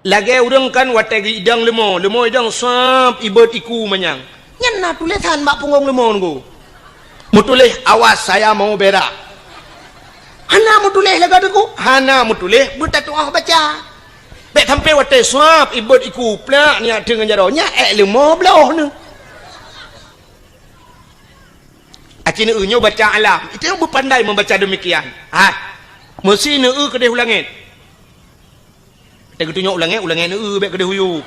lagi urang kan wategi idang lemo idang sap ibet iku manyang nyan na tulisan mak punggung lemo nunggu mu tulis awas saya mau berak hana mu tulis laga deku hana mu tulis bertatuah baca bek sampai wate sap ibet iku plak nya dengan jaronya lemo belah ni acina nyo baca alam itu yang berpandai membaca demikian mesti neu kedeh ulangit kita ketunyok ulangit neu bek kedeh huyu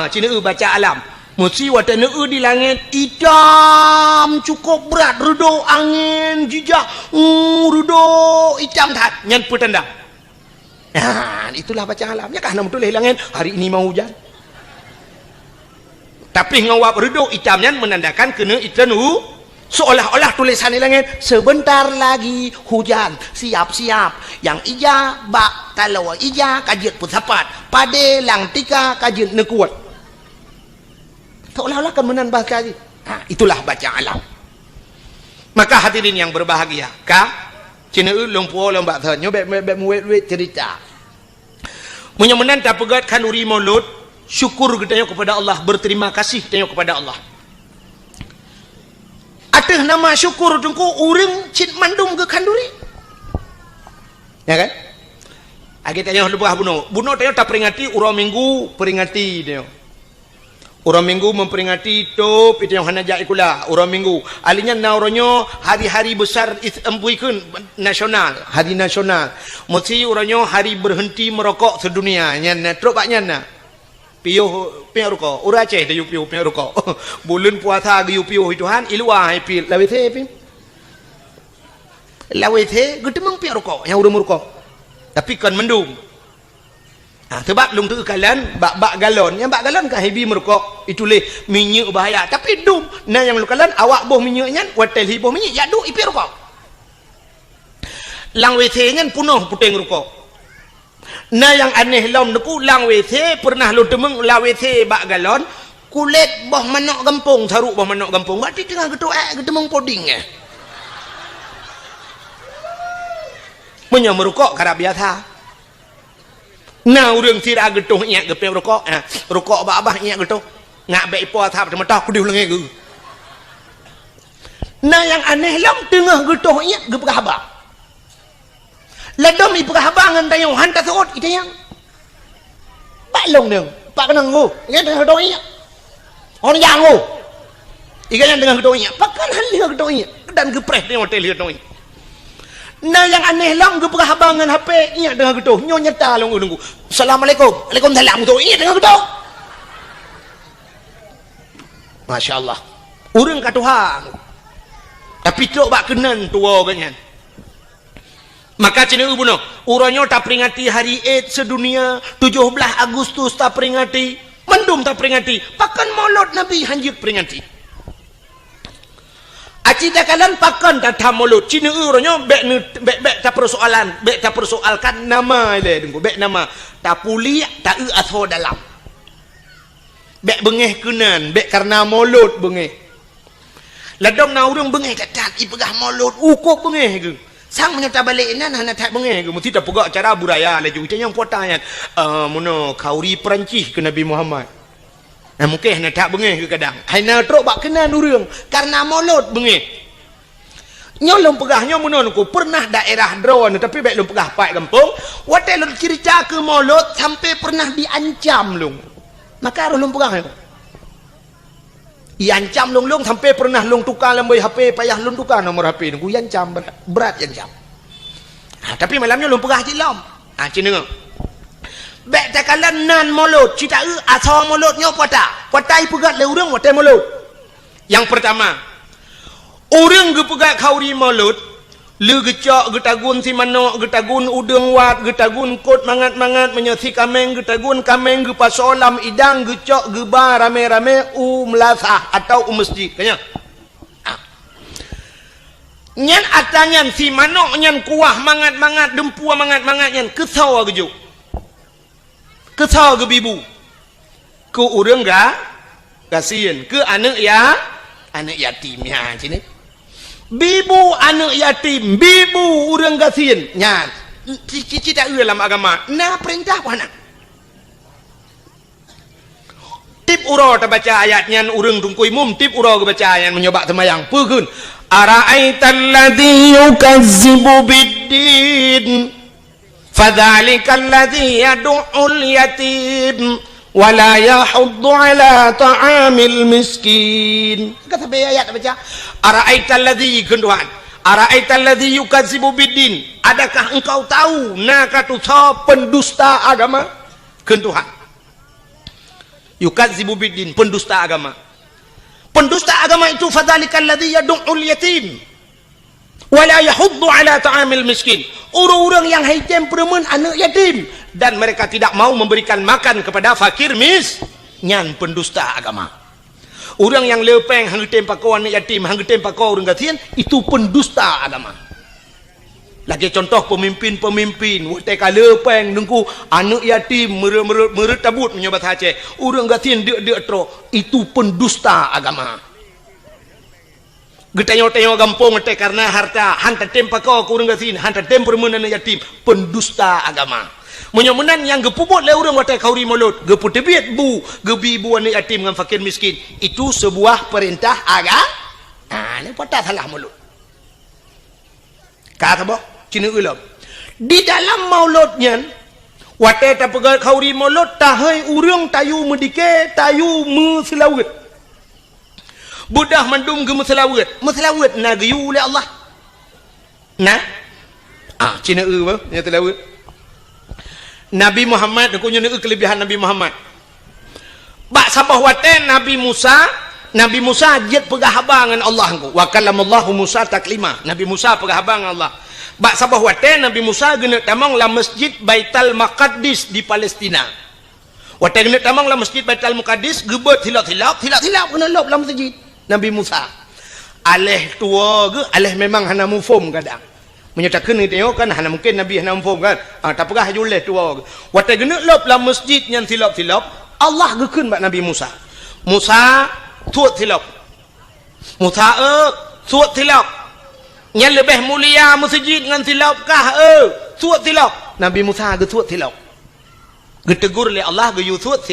cina baca alam mesti wata neu di langit hitam cukup berat redo angin jijak redo hitam tat nyan petanda itulah baca alam ya kan nama tulis langit hari ini mau hujan tapi ngawap redo hitamnya menandakan kena itanu seolah-olah tulisan di langit sebentar lagi hujan siap-siap yang ija bak kalau ija kajit pusapat pade lang tika kajit nekuat seolah-olah kemenan bahasa itulah baca alam maka hadirin yang berbahagia cina lumpuh lombak thanyo bek muwet cerita menyemenan tak pegat kanuri maulud syukur kita kepada Allah berterima kasih kita kepada Allah ada nama syukur tungku urang cit mandum ke kanduri ya kan agak tanya lebah buno tanya tak peringati urang minggu peringati dia urang minggu memperingati top itu yang hanajak ikulah urang minggu alinya nauronyo hari-hari besar empuikeun nasional hari nasional mesti uranyo hari berhenti merokok sedunia nya trok baknya na piuh rokok ura Aceh dia piuh rokok bulan puasa ge piuh Tuhan ilua pi lawe the pi lawe the gedemang piuh rokok yang urang rokok tapi kan mendung sebab lung tu kalan bak galon yang bak galon kan hebi merokok itu leh minyak bahaya tapi dum nah yang lu kalan awak boh minyaknya hotel hi boh minyak ya du ipi rokok lang we the nyan punuh puteng rokok nah yang aneh lom deku lang WC pernah lu demeng la WC bak galon kulit boh manok gampung saruk boh manok gampung berarti tengah getuk gedemeng poding punya merokok karab biasa nah urang tira getuh nya gepe rokok rokok abah nya getuh ngak bek po thap tematah ku diulang ge nah yang aneh lom tengah getuh nya gepah abah ladom ibu kahabangan tayong hanta suot ito yang pak long dong pak kenang go ikan dengan kedoinya orang yang go ikan yang dengan kedoinya pak kan hal dengan kedoinya dan gepres dengan hotel kedoinya nah yang aneh long ibu kahabangan HP nya dengan kedoh nyonya ta long nunggu assalamualaikum waalaikumsalam kedoinya dengan kedoh masya Allah urang katuhan tapi tok bak kenan tua ganyan maka cina ubuno uranyo tak peringati hari Eid sedunia 17 Agustus tak peringati mendum tak peringati pakan maulud Nabi hanjit peringati aci dakalan pakan tak maulud cina uranyo bek tak persoalkan nama le bek nama tak puli tak aso dalam bek bengeh kenan bek karena maulud bengeh ladom na urang bengeh katat ipegah maulud ukok bengeh ke sang menyata balik nan hana tak bengeh mesti tak pegak cara budaya laju itu yang potanya mono kauri Perancis ke Nabi Muhammad mungkin hana tak bengeh ke kadang hana trok bak kenan urang karena maulud bengeh nyolong pegahnya mono ku pernah daerah drone tapi baik lu pegah pai kampung wate lu cerita ke maulud sampai pernah diancam lung maka harus lu pegah iancam long sampai pernah long tukar lambai HP payah long tukar nomor HP nunggu iancam berat iancam tapi malamnya long pegah cik lom cina bek takalan nan mulut cita asal mulutnya pota ipegat le urang wate mulut yang pertama urang gepegat kauri mulut le gecok getagun si manok getagun udang wat getagun kot mangat-mangat menyasi kameng getagun kameng ge pasolam idang gecok geba rame-rame melasah atau masjid kanya nyan atanyan si manok nyan kuah mangat-mangat dempua mangat-mangat nyan kesau gejuk kesau ge bibu ke urang ga kasihan ke anak yatim ya sini bibu anak yatim bibu urang kasihan nyan cita dalam agama na perintah wana tip uro ta baca ayatnya urang tungkui mum tip uro ke baca ayat menyoba temayang pegun ara'aital ladzi yukazzibu biddin fadzalikal ladzi yad'ul yatim wala yahuddu ala ta'amil miskin kata ayat baca ara'aital ladzi genduan ara'aital ladzi yukazzibu biddin adakah engkau tahu nakatu pendusta agama genduhan yukadzibu biddin pendusta agama itu fadzalikal ladzi yad'ul yatim wala yahuddu ala ta'amil miskin orang-orang yang haitem peremen anak yatim dan mereka tidak mau memberikan makan kepada fakir nyan pendusta agama orang yang lepeng hang tempakau anak yatim hang tempakau orang gatian itu pendusta agama. Lagi contoh pemimpin waktu kala peng nengku anak yatim meretabut menyobat Aceh urang gatin dek tro itu pendusta agama. Getanyo-tanyo gampung te karena harta hantar tempakau ku urang gatin hantar tempur anak yatim pendusta agama. Menyomenan yang gepubut le urang waktu kauri mulut geput tebiat bu gebi bu anak yatim dengan fakir miskin itu sebuah perintah agama. Ni patah salah mulut. Kata boh cina ulam di dalam mauludnya wate ta pegal kauri maulud tahai urang tayu medike tayu meselawat budah mandum ge meselawat na geyu oleh Allah nah cina ba nya telawat Nabi Muhammad aku nya kelebihan Nabi Muhammad bak sabah wate Nabi Musa jet pegah habangan Allah ku wa kallamallahu Musa taklima Nabi Musa pegah habangan Allah bak sabah wate Nabi Musa gena tamang la masjid Baitul Maqdis di Palestina. Wate gena tamang la masjid Baitul Maqdis gebet hilap gena lop la masjid Nabi Musa. Aleh tua ge aleh memang hana mufum kadang. Menyatakan ni tengok kan hana mungkin Nabi hana mufum kan. Tak pegah juleh tua ge. Wate gena lop la masjid yang hilap Allah gekeun bak Nabi Musa. Musa tuat hilap. Musa tuat hilap. Yang lebih mulia masjid dengan tilap kah suat tilap Nabi Musa ge suat tilap getegur oleh Allah ge yu suat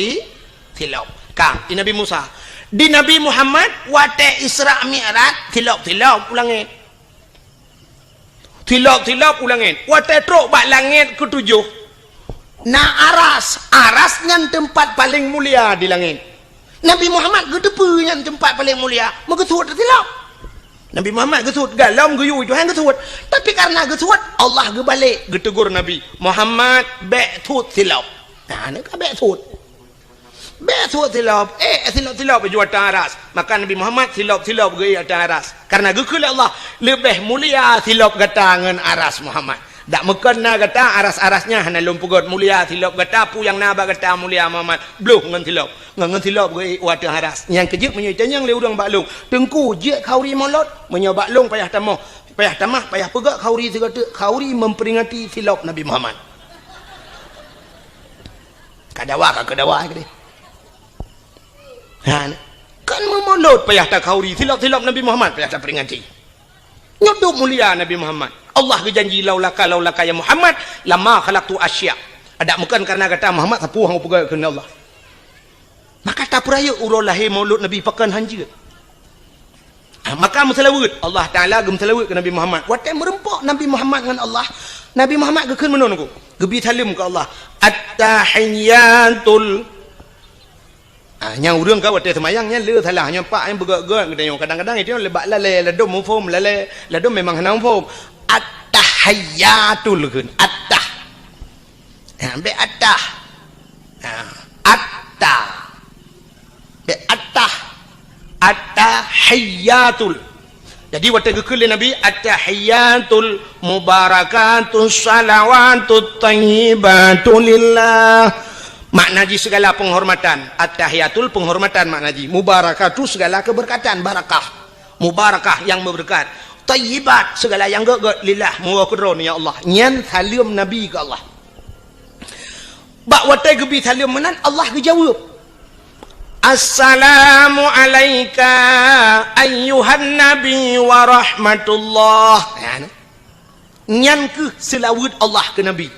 tilap kah di Nabi Musa di Nabi Muhammad wate Isra Mi'raj tilap ulangin tilap ulangin wate trok bak langit ketujuh na aras ngan tempat paling mulia di langit Nabi Muhammad ge tepu ngan tempat paling mulia maka suat tilap Nabi Muhammad gesut galam geyu itu hang gesut tapi karena gesut Allah ge balik getegur Nabi Muhammad bek tut silap ni ka bek tut silap silap baju atas aras maka Nabi Muhammad silap ge atas aras karena ge Allah lebih mulia silap gata ngan aras Muhammad dak mekena gata aras-arasnya hana lumpugot mulia silap gata pu yang naba gata mulia Muhammad bluh ngan silap ge wadah aras yang kejep menyitanya yang le urang baklung tengku je kauri molot menyobak long payah tamah payah pegak kauri segata kauri memperingati silap Nabi Muhammad kadawa gede kan memolot payah tak kauri silap Nabi Muhammad payah tak peringati nyodok mulia Nabi Muhammad Allah berjanji laulaka ya Muhammad lama khalaqtu asya ada bukan karena kata Muhammad sapu hang pegang ke Allah maka tak peraya urang lahir maulud Nabi pakan hanji maka meselawat Allah Taala gem selawat ke Nabi Muhammad watai merempak Nabi Muhammad dengan Allah Nabi Muhammad ke keun menon ku gebi salim ke Allah at-tahiyatul yang urang ka watai semayangnya le salah nya pak yang begak-gak kadang-kadang itu lebak lale ladom mufum lale ladom memang hana mufum at-tahiyatul kun at-tah be at-tah at-tah be at-tah at-tahiyatul jadi waktu gekele Nabi at-tahiyatul mubarakatus salawatut thayyibatul lillah maknaji segala penghormatan at-tahiyatul penghormatan maknaji mubarakatu segala keberkatan barakah mubarakah yang berberkat tayyibat segala yang gak lillah muwakadron ya Allah nyan salim Nabi ke Allah bak watai gebi salim menan Allah gejawab assalamu alayka ayyuhan nabi wa rahmatullah nyan ke selawat Allah ke Nabi.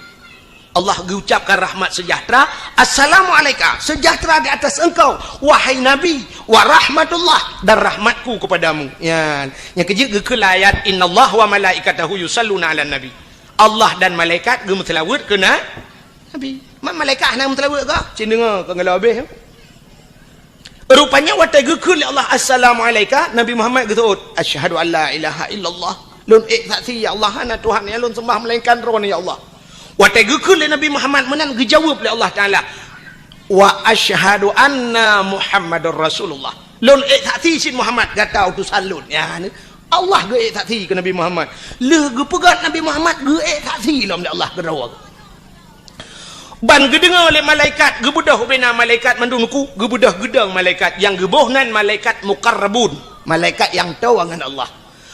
Allah mengucapkan rahmat sejahtera, assalamualaikum, sejahtera di atas engkau wahai Nabi, wa rahmatullah, dan rahmatku kepadamu. Yan yang kejik ke ayat innallaha wa malaikatahu yusalluna 'alan nabi. Allah dan malaikat ge selawat ke Nabi. Malaikat nak selawat ke? Cin dengar ke ngala habis. Rupanya watai ge ke Allah assalamualaikum, Nabi Muhammad ge taut asyhadu an la ilaha illallah, lun saksi ya Allah ana Tuhan ya lun sembah melainkan roh ya Allah. Watai gekul Nabi Muhammad menan dijawab oleh Allah Taala wa asyhadu anna Muhammadar Rasulullah, lun saksi sin Muhammad kata utusan lun ya Allah ge saksi ke Nabi Muhammad, le ge pegat Nabi Muhammad ge saksi lom Allah ke rawa ban ge dengar oleh malaikat ge budah bena malaikat mandungku ge budah gedang malaikat yang ge bohnan malaikat muqarrabun, malaikat yang tahu dengan Allah.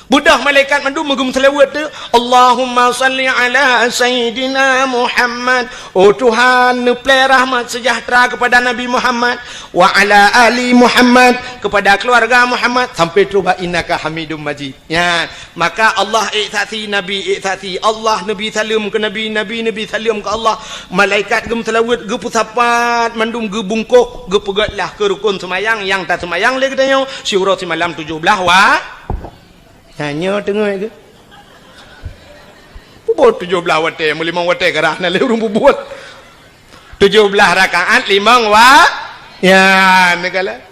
Budah malaikat mandu megum selawat tu Allahumma salli ala Sayyidina Muhammad, oh Tuhan nuplai rahmat sejahtera kepada Nabi Muhammad, wa ala ali Muhammad, kepada keluarga Muhammad, sampai tuba innaka hamidum majid. Ya, maka Allah iktati Nabi iktati Allah, Nabi salam ke Nabi, Nabi salam ke Allah. Malaikat gem selawat ge pusapat mandum ge bungkuk ge pegatlah ke rukun semayang, yang tak semayang le katanya syura semalam 17 wa hanya tengok ke buat 17 watai 5 watai kerah nak lurung buat 17 rakaat 5 wa ya negala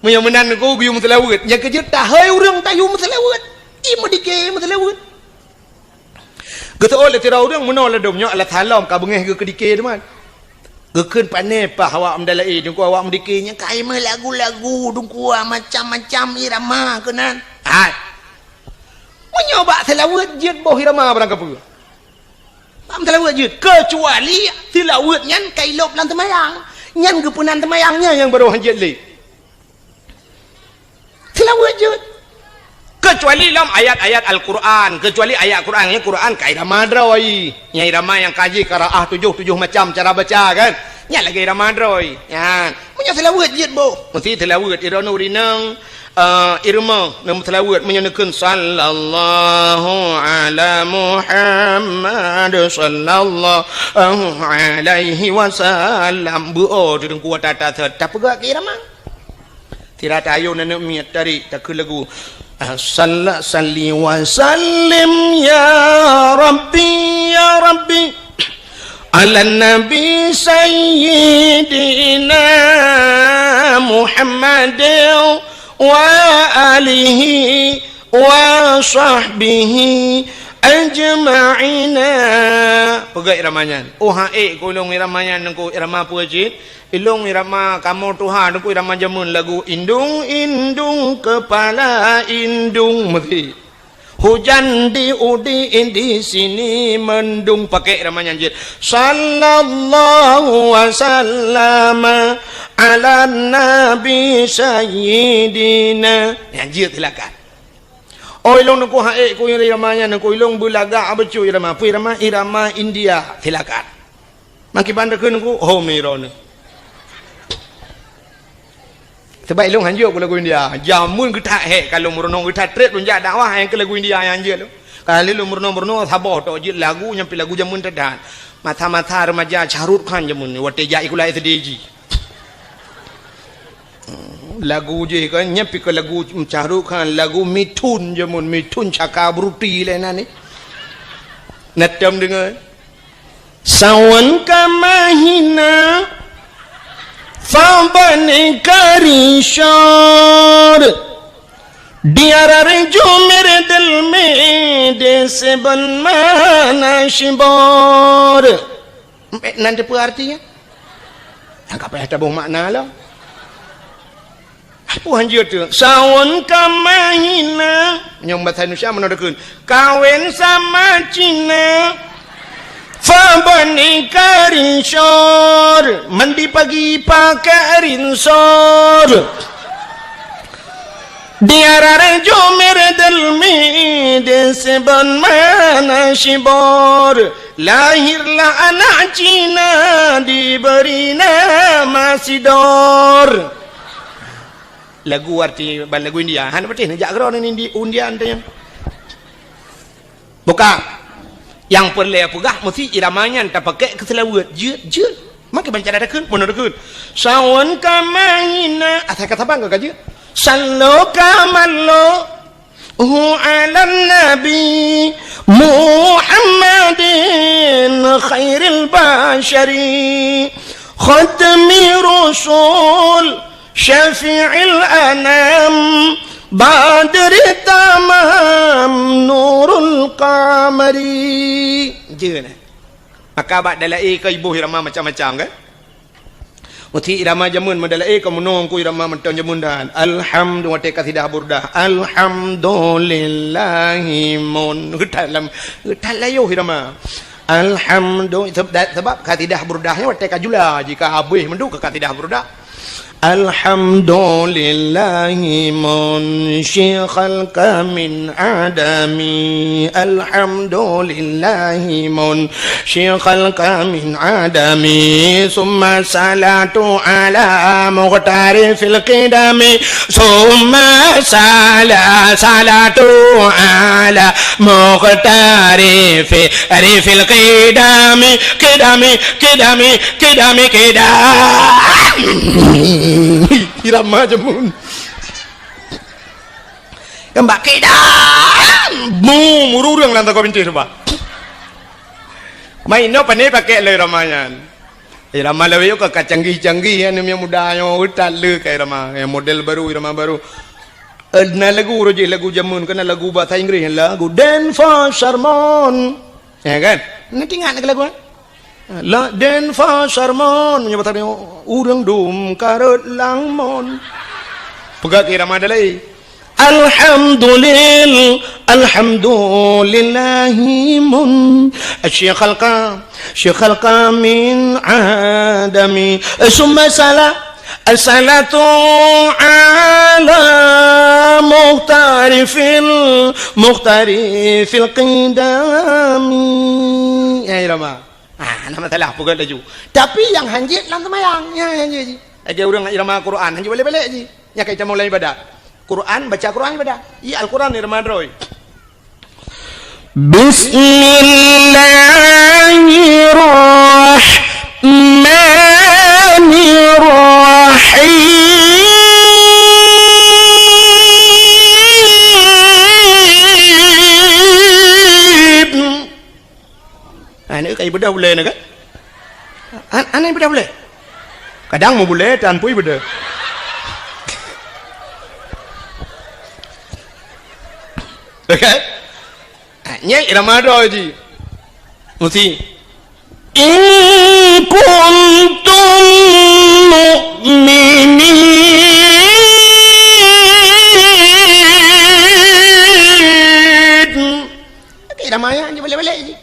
yang menan ko guyum selawat yang kerja tahai urang tayu selawat imu dike selawat kata oleh tira urang menol domnya ala salam ka bengeh ke dike teman gekeun pane pa awak mendalai dungku awak mendikenya kai mah lagu-lagu dungku macam-macam irama kenan menyoba selawat jid boh irama barang apa am selawat jid kecuali selawat nyan kailop lan temayang nyan gepunan temayangnya yang baru hanjit li selawat jid kecuali dalam ayat-ayat Al-Quran, kecuali ayat Qurannya Quran kai irama droi nya irama yang kaji qiraah 7 macam cara baca kan nya lagi irama droi ya menyo selawat jid boh mesti selawat irano rinang irma nama selawat menyanyikan sallallahu ala Muhammad sallallahu alaihi wasallam buo tu kuat tata tak pegak ke irama tidak tahu nak miat dari tak lagu salli wa sallim ya rabbi ala nabi sayyidina Muhammad wa alihi wa sahbihi ajma'ina pegai iramanya ko ilong iramanya nengko irama puajit ilong irama kamu Tuhan nengko irama jamun lagu indung kepala indung mati hujan di sini mendung pakai iramanya jid sallallahu wasallama ala nabi sayyidina anjir silakan oh ilong nengko hae ko iramanya nengko ilong bulaga abecu irama pu irama India silakan maki bandar ke nengko oh mirone sebab ilong hanjur ke lagu India jamun kita kalau merenung kita trade pun jak dakwah yang ke lagu India yang hanjur kalau lu merenung sabah tok je lagu nyampi lagu jamun tedan mata-mata remaja Shahrukh Khan jamun wate jai kulai SDG lagu je kan nyampi ke lagu Shahrukh Khan lagu Mithun jamun Mithun Chakraborty lena ni natam dengar sawan ka mahina Fabani karishar Diara rejo mere dil mein Dese ban mana shibor nanti apa artinya? Yang apa ada makna lah apa hanjir tu sawan kamahina yang bahasa Indonesia menodakun kawin sama Cina Fabani karishor mandi pagi pakai rinsor diara rejo mere dalmi deseban mana shibor lahirlah anak Cina diberi nama Sidor lagu arti lagu India han berarti nak gerak ni India antanya bukan yang perlu pegah mesti iramanya tak pakai keselawat je maka baca ada kun mun ada kun sawan kamahina asa kata bang ka je sallu kamallo ala nabi muhammadin khairil bashari khatmi rasul syafi'il anam badri tamam nurul qamari je nah maka bak dalai ke ibu irama macam-macam kan muti irama jamun madalai ke menong ku irama menton jamun dan alhamdulillah te kasidah burdah alhamdulillahi mun dalam talayo irama alhamdulillah sebab kasidah burdahnya te kajula jika habis mendu ke kasidah burdah alhamdulillahi munshyikhal min adami alhamdulillahi munshyikhal min adami summa salatu ala muqtari fil qidami summa salatu ala muqtari fil qidami kidami irama jamun kembak kedam mururang lantak kau binti sebab main no pandai pakai le ramayan irama lewe yo ka canggih-canggih yang muda yang utat le kai irama yang model baru irama baru na lagu roji lagu jamun kena lagu bahasa Inggeris lagu Dan for Sharmon ya kan nanti ingat lagu la den fa sarmon menyebut tadi urang dum karut langmon pegak irama dalai alhamdulillahi mun syekhal min adami summa salatu ala muhtari fil qidami ya irama nama salah bukan laju tapi yang hanjit lang semayang ya hanjit aja orang irama Quran hanjit balik-balik je ya kaita mulai ibadah Quran baca Quran ibadah iya Al-Quran irama droi Bismillahirrahmanirrahim ini kayak beda boleh nak? Aneh beda boleh. Kadang mau boleh, dan pun beda. Okay? Nya irama doa ji. Mesti. In kuntum mu'minin. Irama ya, boleh-boleh ji.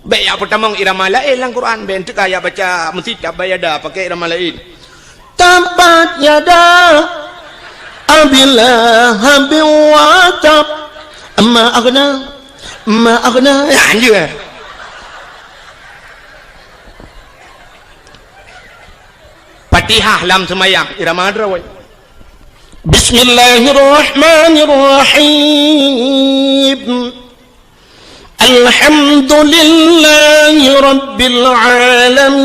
Baik yang pertama irama lain dalam Quran bentuk ayat baca mesti tak bayada pakai irama lain tabat yada abillah biwatab amma aghna ya anjir Fatihah lam semayang irama drawai Bismillahirrahmanirrahim Alhamdulillahi Rabbil Alamin.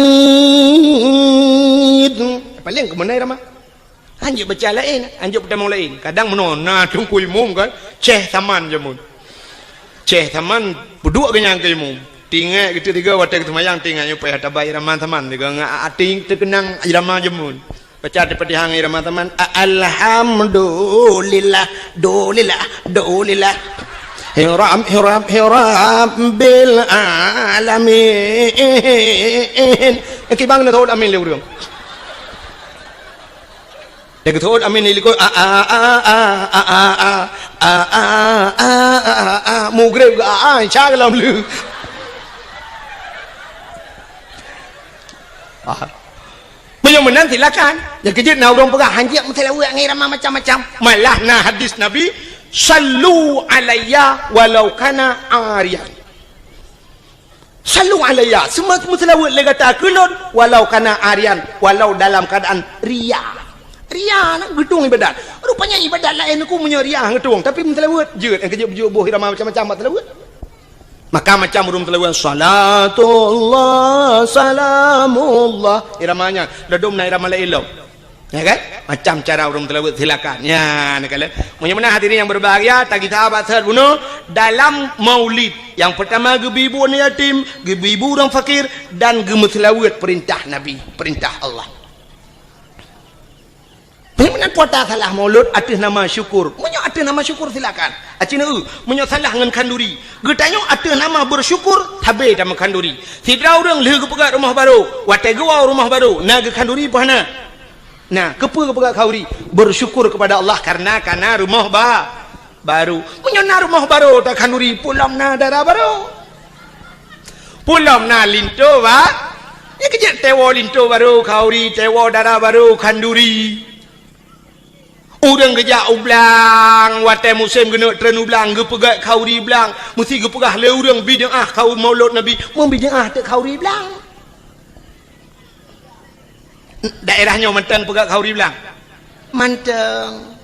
Paling ke mana irama? Anjuk baca lain, anjuk pertama lain. Kadang menona tungku imum kan, ceh taman jamun. Ceh taman berdua kenyang ke imum. Tinggal kita tiga watak semayang tinggal supaya tabai irama taman. Tiga ating terkenang irama jamun. Baca di Fatihah irama taman. Alhamdulillah, dolillah. Hiram bil alamin. Kibang na thod amin liu rung. Dek thod amin ni liko mugre cha lam lu. Belum menang silakan. Yang kejut nak orang pegah hanjit mentelawak ngirama macam-macam. Malah na hadis Nabi Sallu alayya walau kana ariyan. Sallu alayya. Semua selawat lega tak kelon walau kana ariyan, walau dalam keadaan ria. Ria nak gedung ibadat. Rupanya ibadat lain aku punya ria gedung, tapi selawat je yang kerja buh irama macam-macam selawat. Maka macam urung telawan salatullah salamullah iramanya dadum na irama lailo. Ya kan? Macam cara urung telawat silakan. Ya, nak kala. Munya-munya hadirin yang berbahagia, tak kita abad sehat bunuh dalam maulid. Yang pertama gebibu orang yatim, gebibu orang fakir dan gemeselawat perintah Nabi, perintah Allah. Munya puasa salah maulud atas nama syukur. Munya atas nama syukur silakan. Acina munya salah dengan kanduri. Getanyo atas nama bersyukur habis nama kanduri. Sidra orang leh gepegat rumah baru, watai gua rumah baru, naga kanduri pahana. Nah, kepa kauri bersyukur kepada Allah karena rumah baru. Menyana rumah baru tak kanduri pulam na darah baru. Pulam na linto ba? Ya kejap tewo linto baru kauri, tewo darah baru kanduri. Urang kejap ublang, watai musim kena tren ublang, gepegat kauri blang, mesti gepegah le urang bid'ah kau maulud Nabi, mau bid'ah tak kauri blang. Daerahnya Manteng pegak kauri bilang Manteng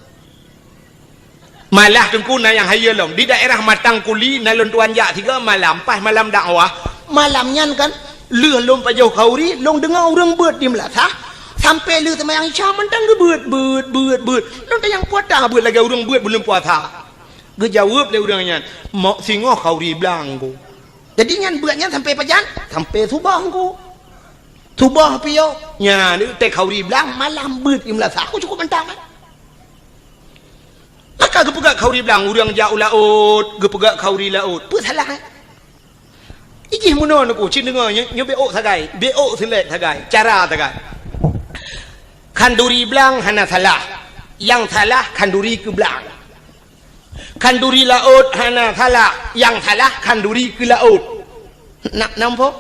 malah tengku na yang haya long di daerah Matang Kuli nalon tuan jak 3 malam pas malam dakwah malamnya kan leh lom pajau kauri long dengar orang beut di melatah sampai leh sama yang Isya Manteng ke beut long yang puasa beut lagi orang beut belum puasa gejawab le orangnya mak singoh kauri bilang ku jadi nyan beutnya sampai pajan sampai subah ku Tubah piyo nya ni tek kauri belang malam beut imlas aku cukup mentang maka gepegak kauri belang urang jauh laut gepegak kauri laut apa salah ijih muno aku cin dengar nyo beok sagai beok selek sagai cara sagai kanduri belang hana salah yang salah kanduri ke belang kanduri laut hana salah yang salah kanduri ke laut nak nampak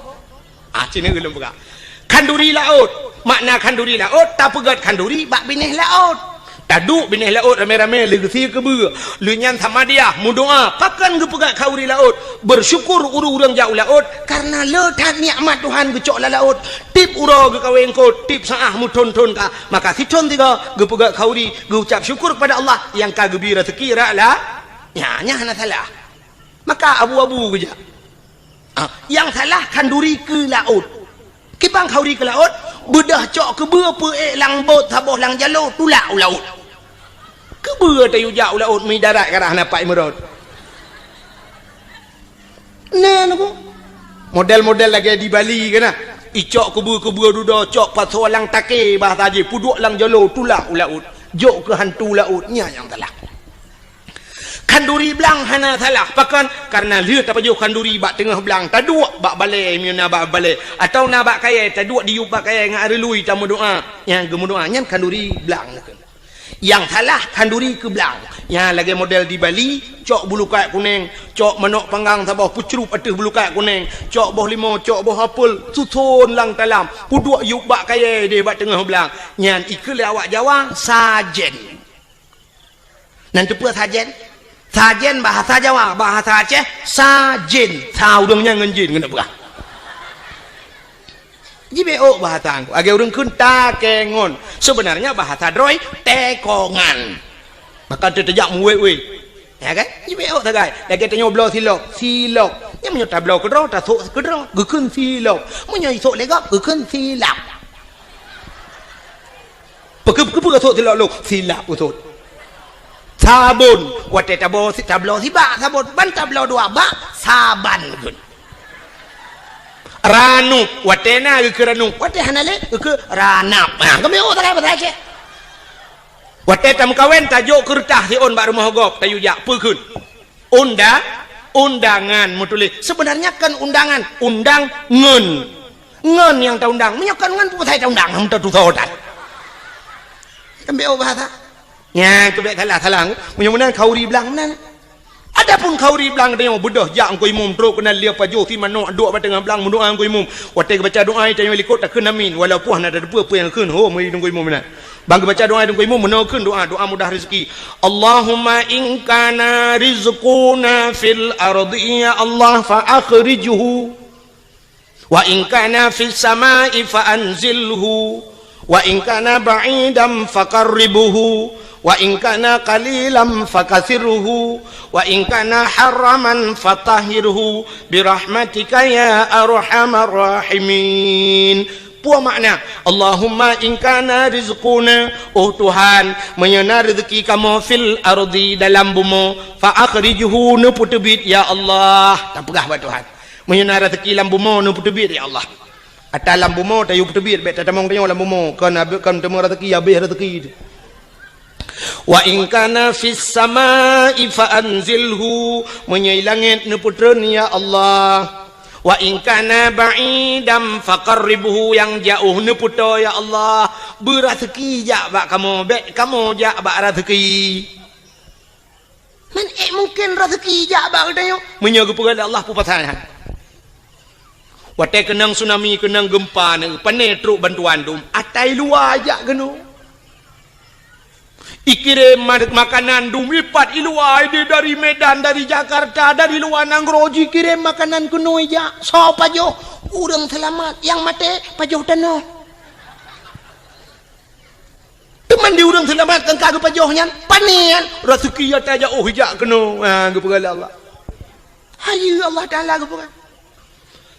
cin belum pegak kanduri laut makna kanduri laut tak pegat kanduri bak binih laut taduk binih laut rame-rame legesi ke ber lunyan sama dia mudoa pakan ke pegat kauri laut bersyukur urang jauh laut karena letak nikmat Tuhan ke cok laut tip uro ke kawin ko tip saah muton-ton ka maka siton tiga ke pegat kauri ke ucap syukur kepada Allah yang ka gebira sekira lah nya hana salah maka abu-abu ke yang salah kanduri ke laut kibang kauri ke laut bedah cok ke berapa lang bot saboh lang jalo tulak laut ke ber tayu jauh laut mi darat karah napak merot nah aku model-model lagi di Bali kena icok ke ber duda cok pasal lang take bahasa je puduk lang jalo tulak laut jok ke hantu lautnya yang salah kanduri belang hana salah pakan karena dia tak pajau kanduri bak tengah belang taduk bak balai miuna bak balai atau na bak kaya taduk diup bak kaya ngak relui tamu doa yang gemu doa nyan kanduri belang yang salah kanduri ke belang yang lagi model di Bali cok bulu kayak kuning cok menok panggang sabah pucrup atas bulu kayak kuning cok boh limo cok boh apel susun lang talam puduk yuk bak kaya dia bak tengah belang nyan ikut awak Jawa sajen nanti apa sajen sajen bahasa Jawa, bahasa Aceh sajen, saudangnya ngenjin kena berah. Jibeo bahasa angku, agak orang kun takengon. Sebenarnya bahasa Droi tekongan. Maka terjak muwe, ya kan? Jibeo tagai, lagi tanya silok. Yang menyota blau kedro, tak sok kedro, gekun silok. Menyai sok legap, gekun silap. Pekep sok silap usut. Sabun wate tablo si bak sabun ban tablo dua bak saban kun ranuk wate na ke ranuk wate hanale ke ranap kami tak apa saja wate tam kawen tajuk kertas si on bak rumah gop tayu jak pekun undangan mutuli sebenarnya kan undangan ngen yang ta undang menyakan ngan pu sai ta undang ham ta tu sodan kami bahasa ya tu salah mudah-mudahan kauri belang mana adapun kauri belang dia bedah jak angko imum teruk kena lia pajo si manok duk pada tengah belang mendoa angko imum watai baca doa tanya likut tak kena amin walaupun ada apa yang keun ho mai angko imum mana bang baca doa angko imum menakeun doa mudah rezeki Allahumma in kana rizquna fil ardi ya Allah fa akhrijhu wa in kana fis samai fa anzilhu wa in kana ba'idan faqarribuhu wa in kana qalilan fakasirhu wa in kana haraman fatahhirhu birahmatika ya arhamar rahimin. Puas makna Allahumma in kana rizquna, oh Tuhan menyana rezeki kamu fil ardi dalam bumi, fa akhrijhu nu putubit ya Allah. Tak pegah buat Tuhan menyana rezeki dalam bumi nu putubit ya Allah. Atas dalam bumi tak yuk putubit bet tamang tengok dalam bumi kan temu rezeki habis rezeki. Wa in kana fis samai fa anzilhu, menyai langit nu putreun ya Allah. Wa in kana ba'idam faqarribhu, yang jauh ne puto ya Allah. Berazeki jak bak kamu, bek kamu jak bak rezeki. Mungkin rezeki jak bak dayo. Menyaga pegala Allah pu pasahan. Watai kenang tsunami, kenang gempa ne, pane truk bantuan dum. Atai luar jak geno. Ikirim makanan dumipat iluai dari Medan, dari Jakarta, dari luar Nangroji kirim makanan kuno aja. So pajo urang selamat, yang mati pajo tanah. Teman di urang selamat kan kagak pajohnya panian rezeki ya taja oh hijak keno. Ha gepegala Allah. Hayu Allah Taala gepegala.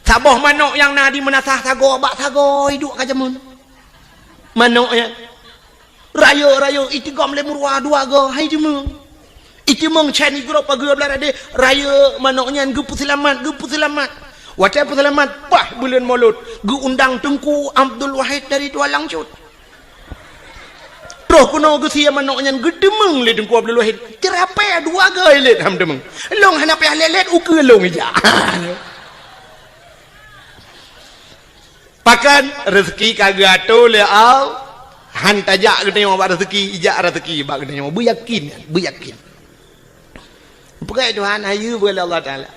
Saboh manuk yang nadi menasah sago bak sago hidup kajamun. Manuknya raya itigam le murwa dua go hai jemeng itimeng chani gro pageur belarade raya manoknya gepu selamat wacai selamat pah bulan maulud gu undang Tengku Abdul Wahid dari Tualang Cut roh kuno gu sia manoknya gedemeng le Tengku Abdul Wahid cerape dua go le ham demeng long hanape lelet uke long ja pakan rezeki kagak to le au han tajak ke tengok bak rezeki ijak rezeki bak ke tengok beryakin pegai Tuhan ayu bela Allah Taala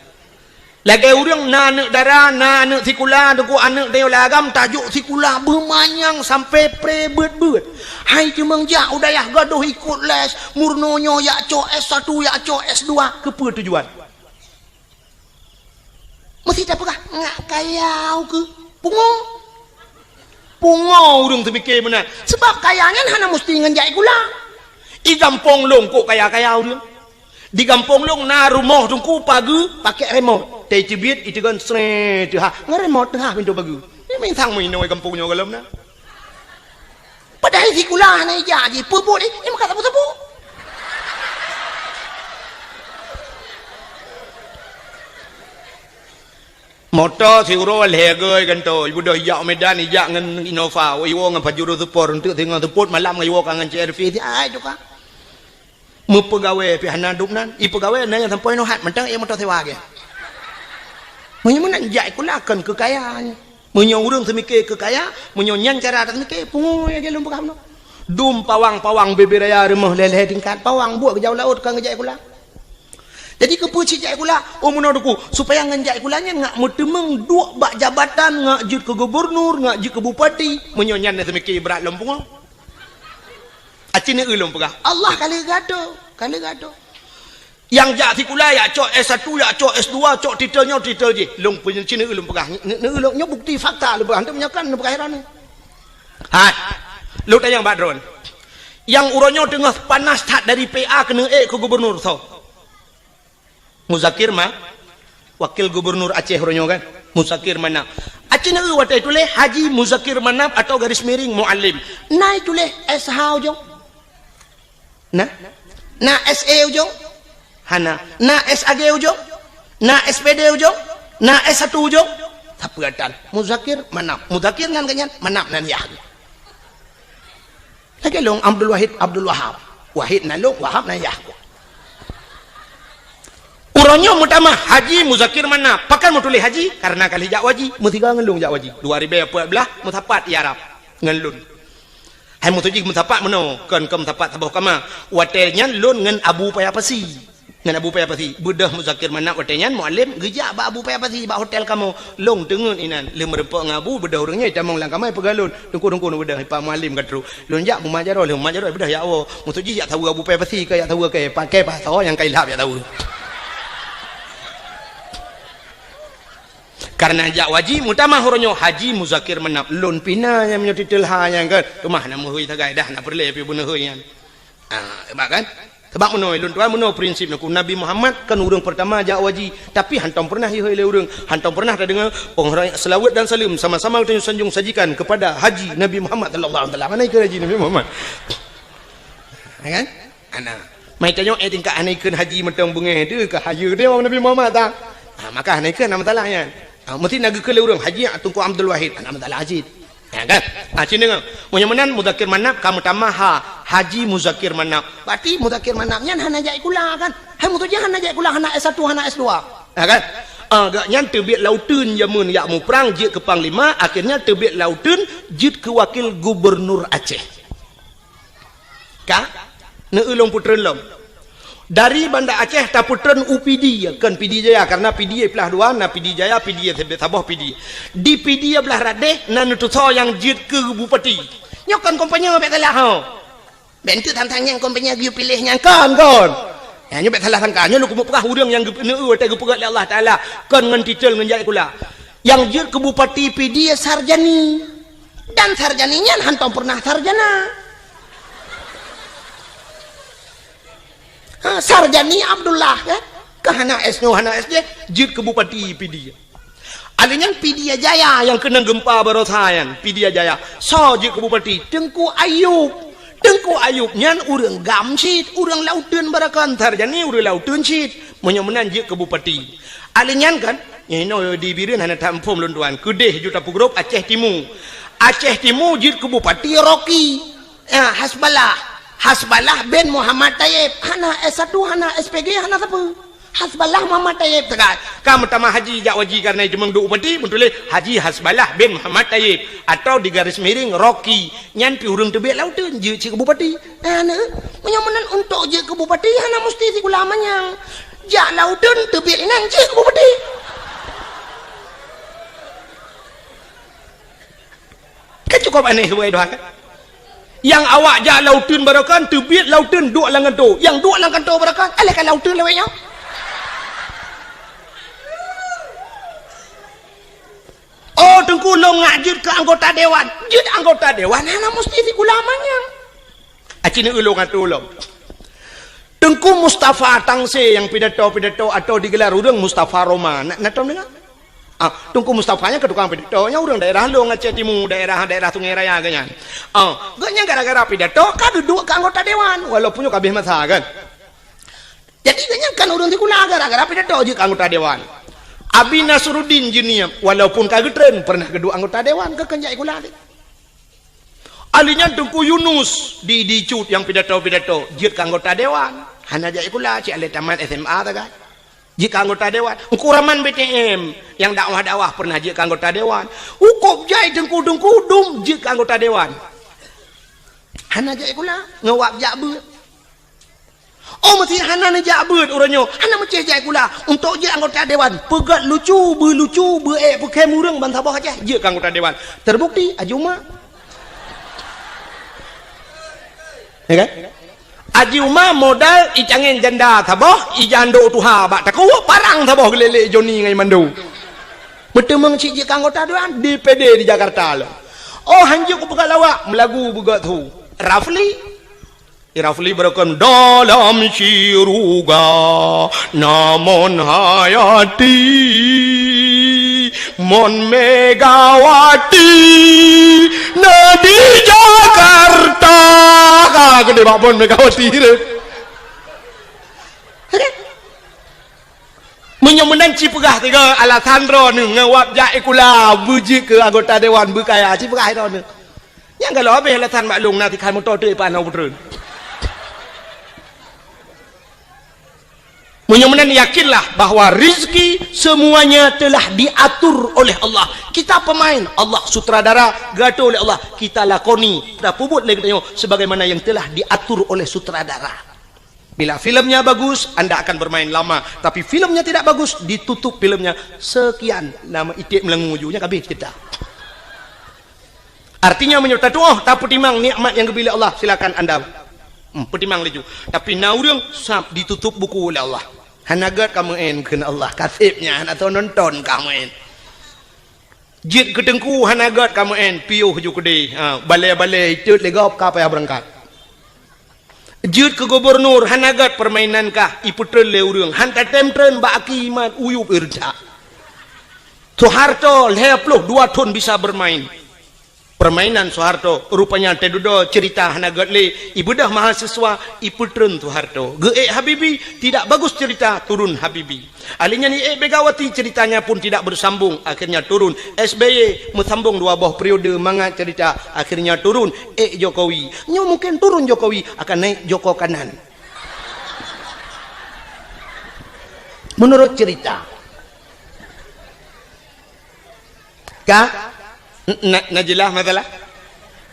lagi urang na anak darah na anak sikula deku anak dia lagam tajuk sikula bermanyang sampai prebet hai cemang jak udayah gaduh ikut les murnonyo yak co S1 yak co S2 kepa tujuan mesti tak pegah ngak kayau ke pungo urang terfikir benar sebab kayanya hana mesti ngenjai gula i gampong long kok kaya urang di gampong long na rumah tungku pagi pakai remote teh cibit itu kan sre tu ha ngeremote ha pintu pagi ni main sang main noi kampungnya galam na padahal si gula hana jadi pupuk ni makan sapu-sapu motor si uro legai kan to ibu dah yak Medan yak ngan Innova iwo ngan Pajero support untuk tengah support malam ngan iwo kangen CRV ti ai tu ka mu pegawai pi hanan dupnan i pegawai na yang sampai no hat mentang e motor sewa ke munyo nak jak kulakan kekayaan munyo urang semikir kekaya munyo nyang cara tak semikir pungu ya gelum pakam no dum pawang beberaya rumah leleh tingkat pawang buat ke jauh laut kan ngejak kula. Jadi kepuci jai kula umunoduku supaya ngenjai kulanya ngak mutemeng dua bak jabatan ngak jut ke gubernur ngak jut ke bupati menyonyan na semiki berat lempung acine ulum pegah Allah kali gado yang jak si kula ya cok S1 ya cok S2 cok titelnya titel je long punya cine ulum pegah ne ulumnya bukti fakta le pegah menyakan ne pegah heran ha lu tanya badron yang uronyo tengah panas tak dari PA kena ke gubernur tau Muzakir mah wakil gubernur Aceh ronyo kan Muzakir Manap Aceh na watai tule Haji Muzakir Manap atau garis miring muallim nai tule SH ujong na SE ujong hana na SAG ujong na SPD ujong na S1 ujong tapatan Muzakir Manap Muzakir ngan kanyan Manap nan ya lagi long Abdul Wahab Wahid na long Wahab na ya uronyo mutama Haji Muzakir Manap pakan mutuli haji karena kali jak waji mutiga ngelung jak waji 2014 mutapat Arab ngelun hai mutuji mutapat meno kan ke mutapat sabah kama watelnya lun ngan Abu Payapasi ngan Abu Payapasi bedah Muzakir Manap watelnya muallim gejak ba Abu Payapasi ba hotel kamu long tengun inan le merempak ngabu bedah urangnya tamang lang kamai pegalun tungku bedah pa muallim katru lun jak mumajaro bedah ya Allah mutuji jak tahu Abu Payapasi ke jak tahu ke pakai bahasa yang kailap ya tahu karena jak waji mutama horonyo Haji Muzakir Manap lon pina yang menyo titel ha yang kan rumah nama hui tagai dah nak perle pi buna hui yang Sebab kan sebab menoi tuan menoi prinsip Nabi Muhammad kan urang pertama ajak waji tapi hantam pernah le urang hantam pernah ada dengar penghormatan selawat dan salam sama-sama kita sanjung sajikan kepada haji Nabi Muhammad sallallahu alaihi wasallam. Mana ke haji Nabi Muhammad? Kan? Ana. Mai tanya tingkat anaikeun haji mentang bengeh tu ke haji dia orang Nabi Muhammad tak? Maka anaikeun nama talahnya. Mesti naga ke le urang haji Tunku Abdul Wahid nama talah haji. Ya kan? Cina dengar. Munyamanan mudakir manap kamu tamaha haji muzakir manap. Berarti mudakir manapnya hana jai kula kan. Hai mutu jangan hana jai kula hana S1 hana S2. Ya kan? Agaknya terbit lautun jamun yak mu perang jit ke panglima akhirnya terbit lautun jit ke wakil gubernur Aceh. Ka? Ne ulung putren lom. Dari Banda Aceh ta putren UPD kan PD Jaya karena PD belah dua na PD Jaya PD Sabah PD. Di PD belah radeh na nutuso yang jit ke bupati. Nyokan kompanya bet salah ha. Bentuk tantang yang kompanya giu pilihnya kan. Ya nyo bet salah sangka nyo lu kumu perah urang yang neu ta gepegat Allah Taala kan ngan titel ngan jai kula. Yang jit ke bupati PD sarjani. Dan sarjaninya hantam pernah sarjana. Sarjani Abdullah kan ke hana S-nya hana SD jid ke bupati PD alinya PD Jaya yang kena gempa barosayan PD Jaya so jid ke bupati Tengku Ayub nyan urang gamsit urang lautun barakan sarjani urang lautun sit menyemenan jid ke bupati alinya kan ino di birin hana tampum lunduan kudeh juta pugrop Aceh Timur jid ke bupati Rocky Hasbalah bin Muhammad Tayyib hana S1 hana SPG hana apa Hasbalah Muhammad Tayyib tegat kamu tamah haji jak waji karena cuma duk upati betul Haji Hasbalah bin Muhammad Tayyib atau di garis miring Rocky nyan pi urang tebek lautun je cik bupati ana menyamanan untuk je ke bupati hana mesti si ulamanya jak lautun tebek nang cik bupati kan cukup aneh buat doa kan yang awak jak lautun barakan terbit lautun duk langan tu yang duk langan tu barakan alahkan lautun lewatnya Tengku lo ngajut ke anggota dewan jut anggota dewan hana mesti si ulamanya acini ulung atu ulung Tengku Mustafa Tangse yang pidato atau digelar urang Mustafa Roma nak tahu dengar Tungku Mustafanya ke tukang pidato nya urang daerah lo Aceh Timur daerah Sungai Raya ganyan gaknya gara-gara pidato ka duduk ke anggota dewan walaupun kabeh masa kan jadi gaknya kan urang ti kula gara-gara pidato je ke anggota dewan Abi Nasruddin Junior walaupun kagak tren pernah kedua anggota dewan ke kenjai kula alinya Tungku Yunus di cut yang pidato jit ke anggota dewan hana jai kula cik ale tamat SMA ta kan jika anggota dewan ukuraman BTM yang dakwah pernah jika anggota dewan hukum jai Tengku dum jika anggota dewan hana jai kula ngawap jakbeut mesti hana na jakbeut uranyo hana mesti jai kula untuk jika anggota dewan pegat lucu pakai murang bantabah aja jika anggota dewan terbukti Ajuma ya kan Aji Umar modal icangeng janda taboh ijando tuha bak taku parang taboh gelele Joni ngai mandu betul mengcik je anggota dewan DPD di Jakarta lo hanjuk ku pegat lawak melagu begat tu Rafli berakan dalam siruga namun hayati mon Megawati di Jakarta gede bakpon Megawati menyemenan cipegah tiga Alessandro ni ngawap jai kula buji ke anggota dewan berkaya cipegah itu ni yang kalau habis Alessan maklum nanti kan motor tu panau betul menyemenan yakinlah bahwa rizki semuanya telah diatur oleh Allah kita pemain Allah sutradara gato oleh Allah kita lakoni dah puput lagi tanya sebagaimana yang telah diatur oleh sutradara bila filmnya bagus anda akan bermain lama tapi filmnya tidak bagus ditutup filmnya sekian nama itik melengujunya kabeh kita artinya menyerta doa tak petimang nikmat yang diberi Allah silakan anda petimang leju tapi naurang sab ditutup buku oleh Allah hanagat kamu kena Allah kasibnya atau nonton kamu jit ketengku hanagat kamu piuh ju kede balai-balai cut legop ka payah berangkat Jut ke gubernur hanagat permainan kah iputren le urang hantar temtren ba akiman uyup irda Soeharto lepluk 2 tahun bisa bermain permainan Soeharto rupanya tedudo cerita hanagat le ibu dah mahasiswa iputren Soeharto ge Habibi tidak bagus cerita turun Habibi alinya ni Begawati ceritanya pun tidak bersambung akhirnya turun SBY mesambung 2 buah periode manga cerita akhirnya turun Jokowi nyo mungkin turun Jokowi akan naik Joko kanan menurut cerita kah jelas masalah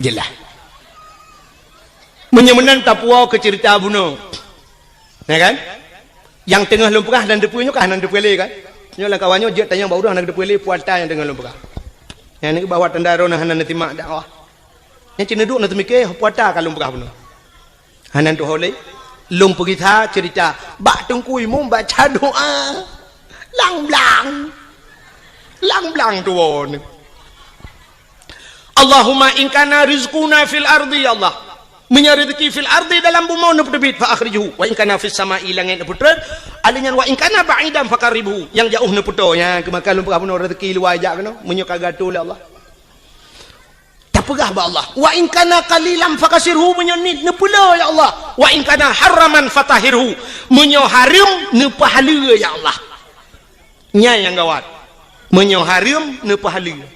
jelas menyemenan Papua ke cerita bunuh ya kan yang tengah lumpukah dan depunya kah nan depule kan nyolah kawannya je tanya bau dah nak depule puata yang tengah lumpukah yang ni bawa tendaro nah hanan timak dakwah yang cina duk nak mikir puata ka lumpukah bunuh hanan tu holei lumpuk kita cerita bak tengkui mum baca doa lang blang tu on Allahumma in kana rizquna fil ardi ya Allah menyari rezeki fil ardi dalam bumi nu pedebit fa akhrijuhu wa in kana fis sama'i langit putran alinyan wa in kana ba'idan fakaribuhu yang jauh nu puto yang kemakan lumpur apa rezeki luar ajak kena menyo kagatul Allah tak pegah ba Allah wa in kana qalilan fakasirhu menyo nit nu pula ya Allah wa in kana haraman fatahirhu menyo haram nu pahala ya Allah nya yang gawat menyo haram nu pahala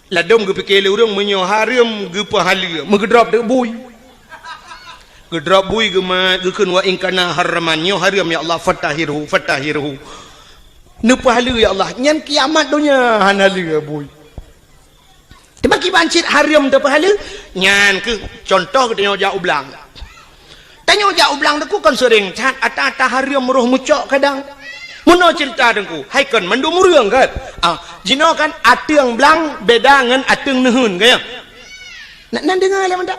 ladom ge pikir le urang menyo haram ge pahala megedrop de bui gedrop bui ge ma ge keun wa in kana haraman nyo haram ya Allah fatahirhu nu pahala ya Allah nyan kiamat dunya hanali bui tebaki bancit haram de pahala nyan ke contoh ke tanya jauh belang deku kan sering cat ata haram roh mucok kadang Muno cerita dengku, hai kan mandu murung kan? Jino kan ateung belang beda dengan ateung nehun kaya. Nak dengar le mendak?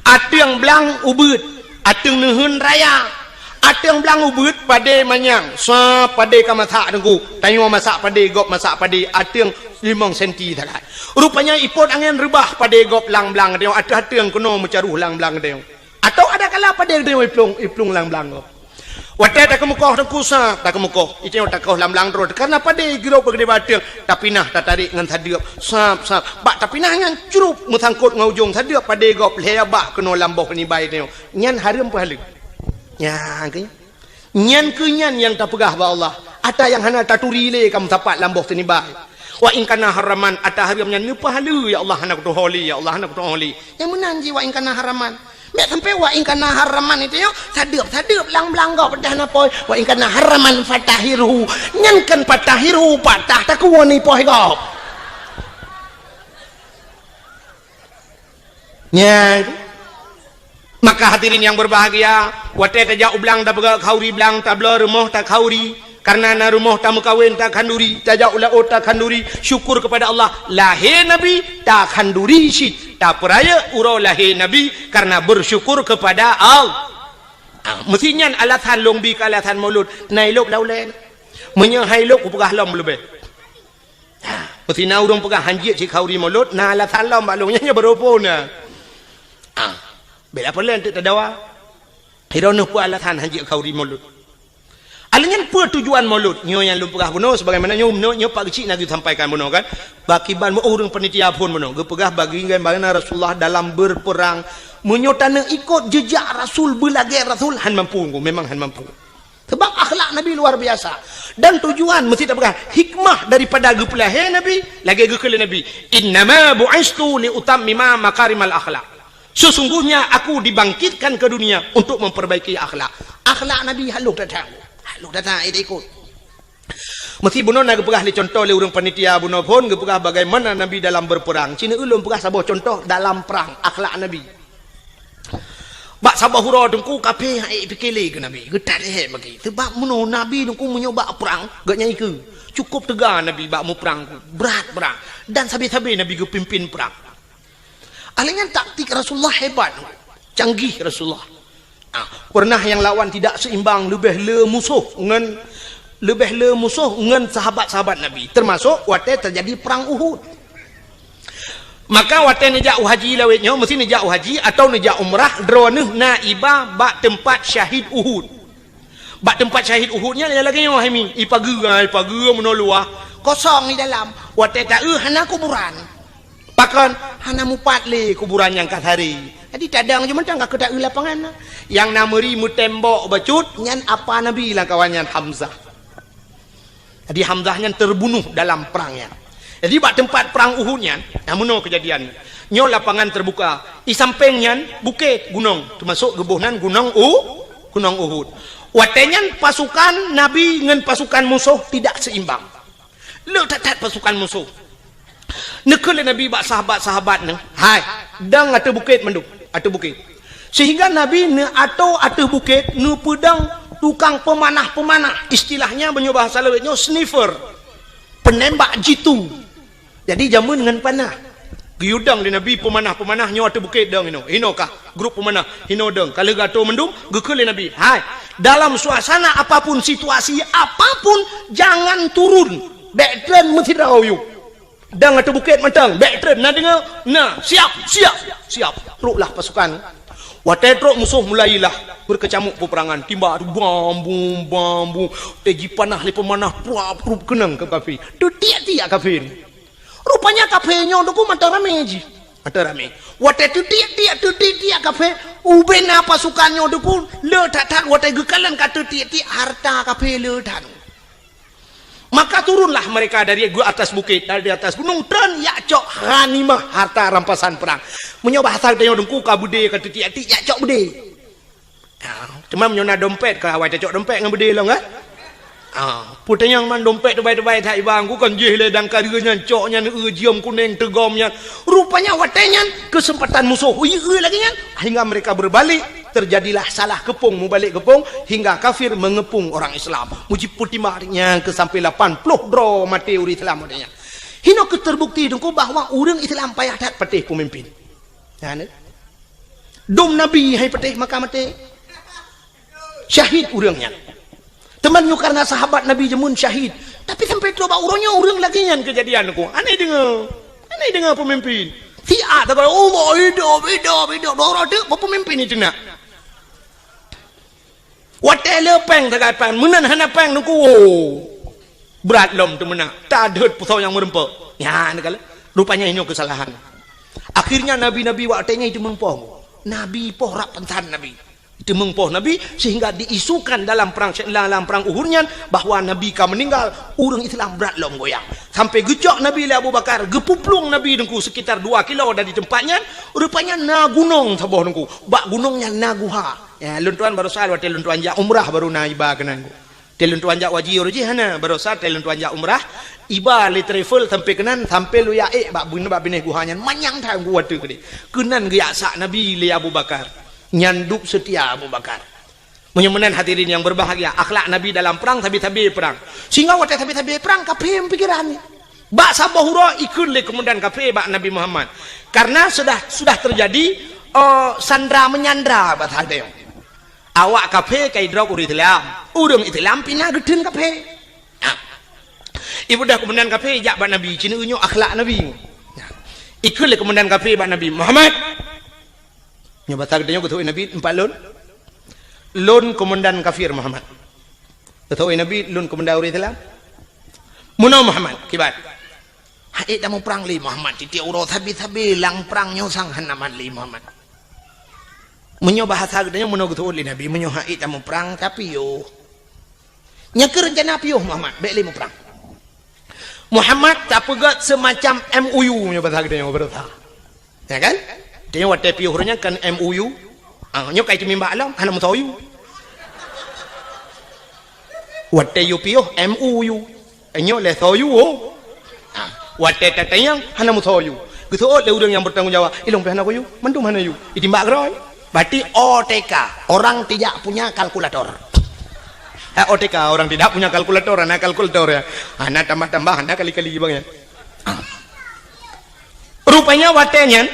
Ateung belang ubud, ateung nehun raya. Ateung belang ubud pade manyang, sa pade ka masak dengku. Tanyo masak pade gop masak pade ateung 5 cm takai. Rupanya ipot angin rebah pade gop lang-belang dia ateung kuno mencaruh lang-belang dia. Atau ada kala pade dia iplung lang-belang gop. Wadah tak kemukoh dan kusa tak kemukoh itu yang tak kau lam lang terus karena pada giro bergede batil tapi nah tak tarik dengan tadiap sap bak tapi nah ngan curup mutangkut ngaujung tadiap pada gop leya bak kena lamboh ni baik ni nyan haram pahala nya ke nyan kenyan yang tak pegah ba Allah ada yang hana taturi le kamu tapat lamboh ni baik wa in kana haraman ada haramnya ni pahala ya Allah hana kutu holi ya Allah hana kutu holi yang menan ji wa in kana haraman mek sampai wa in kana haraman itu yo sadeup lang-lang gau pedah na poi wa in kana haraman fatahiru nyankan fatahiru patah tak kuoni poi gau nya maka hadirin yang berbahagia wate tajak ublang da bega khauri blang tablo rumah tak khauri karena na rumah tamu kawin tak khanduri tajak ula tak khanduri syukur kepada Allah lahir nabi tak khanduri syit tak peraya urau lahir nabi karena bersyukur kepada Allah mestinya alatan longbi ke alatan mulut nailok laulen menyahailok upagah lom lebih mesti na urang pegah hanjit si khauri mulut na alatan lom balongnya beropona bela pelan tak dawa hirono pu alatan hanjit khauri mulut alingan apa tujuan maulud nyo yang lumpurah buno sebagaimana nyo pak kecil nak disampaikan buno kan bakiban orang panitia pun buno gepegah bagi bagaimana Rasulullah dalam berperang menyotana ikut jejak Rasul belagi Rasul han mampu memang han mampu sebab akhlak Nabi luar biasa dan tujuan mesti tak pegah hikmah daripada gepelahe Nabi lagi gekele Nabi innama bu'istu li utammima makarimal akhlak sesungguhnya aku dibangkitkan ke dunia untuk memperbaiki akhlak Nabi haluk datang ikut mesti buno nak pegah le contoh le urang panitia buno pun gepegah bagaimana Nabi dalam berperang cina ulun pegah sabah contoh dalam perang akhlak Nabi bak sabah hura dengku kape ai pikele ke Nabi getat he bagi sebab buno Nabi dengku menyoba perang gak nyai ke cukup tegar Nabi bak mu perang berat perang dan sabi-sabi Nabi ge pimpin perang alingan taktik Rasulullah hebat canggih Rasulullah pernah yang lawan tidak seimbang lebih le musuh dengan sahabat-sahabat Nabi termasuk waktu terjadi perang Uhud Maka wate nejak haji lawetnya mesti nejak haji atau nejak umrah droneh naibah bak tempat syahid Uhud. Bak tempat syahid Uhudnya lagi nya wahimi ipage menoloah kosong di dalam wate ta hana kuburan. Pakan hana mupat le kuburan yang kat hari. Jadi tadang cuma tangga ke tak lapangan. Yang nameri mu tembok bacut nyan apa nabi lah kawannya Hamzah. Jadi Hamzah nyan terbunuh dalam perangnya. Jadi bak tempat perang Uhudnya, namuno kejadian. Nyo lapangan terbuka. I sampingnya bukit gunung, termasuk gebuhnan gunung Uhud. Watenyan pasukan nabi dengan pasukan musuh tidak seimbang. Lu tak pasukan musuh. Nekele nabi bak sahabat-sahabat ne. Hai, dang atau bukit menduk, atau bukit. Sehingga nabi ne atau bukit ne pedang tukang pemanah. Istilahnya banyak bahasa lewatnya sniffer. Penembak jitu. Jadi jamun dengan panah. Giudang di nabi pemanah nyo atau bukit dang ino kah grup pemanah hino dang kalau gato mendung gekele nabi. Hai, dalam suasana apapun situasi apapun jangan turun. Backtrain mesti rayu. Dang atau bukit matang backtrain nah dengar nah siap teruklah pasukan watetrok musuh mulailah berkecamuk peperangan timba bambu tegi panah li pemanah prup kenang ke kafe tu tiak kafe rupanya kafe nya untuk mata rame wate tu tiak kafe ubena pasukannya untuk le tak wate gekalan kata tiak harta kafe le tak. Maka turunlah mereka dari atas bukit, dari atas gunung, dan yakcok ghanimah harta rampasan perang. Menyoba hasal tanya dengku kabude kata tiak-tiak yakcok bude. Cuma menyona dompet ke awal cocok dompet dengan bude lah kan? Putanya yang man dompet terbaik-terbaik tak ibang ku kan jih ledang karanya coknya jiom kuning tegomnya. Rupanya watenya kesempatan musuh. Lagi kan? Hingga mereka berbalik. Terjadilah salah kepung mubalik kepung hingga kafir mengepung orang Islam muji putih marnya ke sampai 80 bro mati uri Islam adanya hino terbukti dengku bahwa orang Islam payah tak patih pemimpin ya ne dom nabi hai patih maka mati syahid urangnya temannya karena sahabat nabi jemun syahid tapi sampai coba urangnya urang lagi yang kejadian aku aneh dengar pemimpin siat tak Allah hidup dorong tu pemimpin itu nak wate lepeng tagapan menan hana peng nuku berat lom tu mena tak ada pusau yang merempek ya negala rupanya ini kesalahan akhirnya nabi-nabi watenya itu mengpoh nabi poh rak pentan nabi itu mengpoh nabi sehingga diisukan dalam perang Uhudnya bahwa nabi ka meninggal urang Islam berat lom goyang sampai gejok nabi Abu Bakar gepuplung nabi dengku sekitar 2 kilo dari tempatnya rupanya na gunung saboh dengku bak gunungnya naguha ya luntuan baru sal wate luntuan ja umrah baru na iba kenan te luntuan ja waji orji hana baru sal te luntuan ja umrah iba le travel sampai kenan sampai lu ya bak bineh guhanyan manyang tang gua tu kede kenan ge yak nabi le Abu Bakar nyanduk setia Abu Bakar menyemenan hadirin yang berbahagia akhlak nabi dalam perang tabi-tabi perang sehingga wate tabi-tabi perang kapem pikiran bak sabahura ikun le kemudian kafe bak Nabi Muhammad karena sudah terjadi sandra menyandra bahasa ada yang awak kafe kai drog urang Islam pina gedun kafe ibu dah kemudian kafe jak bak Nabi cina unyo akhlak Nabi ikut le kemudian kafe bak Nabi Muhammad nyoba tak denyo ketua Nabi 4 lon komandan kafir Muhammad ketua Nabi lon komandan urang Islam muno Muhammad kibat haid damu perang li Muhammad titi uro tabi lang perang nyo sang hanaman li Muhammad menyo bahasa gedenya menurut uli Nabi menyo haid damu perang tapi yo nyake rencana piuh Muhammad beli mu perang Muhammad tak pegat semacam MOU menyo bahasa gedenya berita ya kan dia wate piuhnya kan MOU nyo kai timimba alam hana mutayu wate yo piuh MOU nyo le soyu wate tatayang hana mutayu gitu le urang yang bertanggung jawab ilong pe hana koyu mendum hana yu itimbak groy berarti OTK orang tidak punya kalkulator OTK orang tidak punya kalkulator anak kalkulator ya anak tambah anda kali-kali bang ya rupanya watenya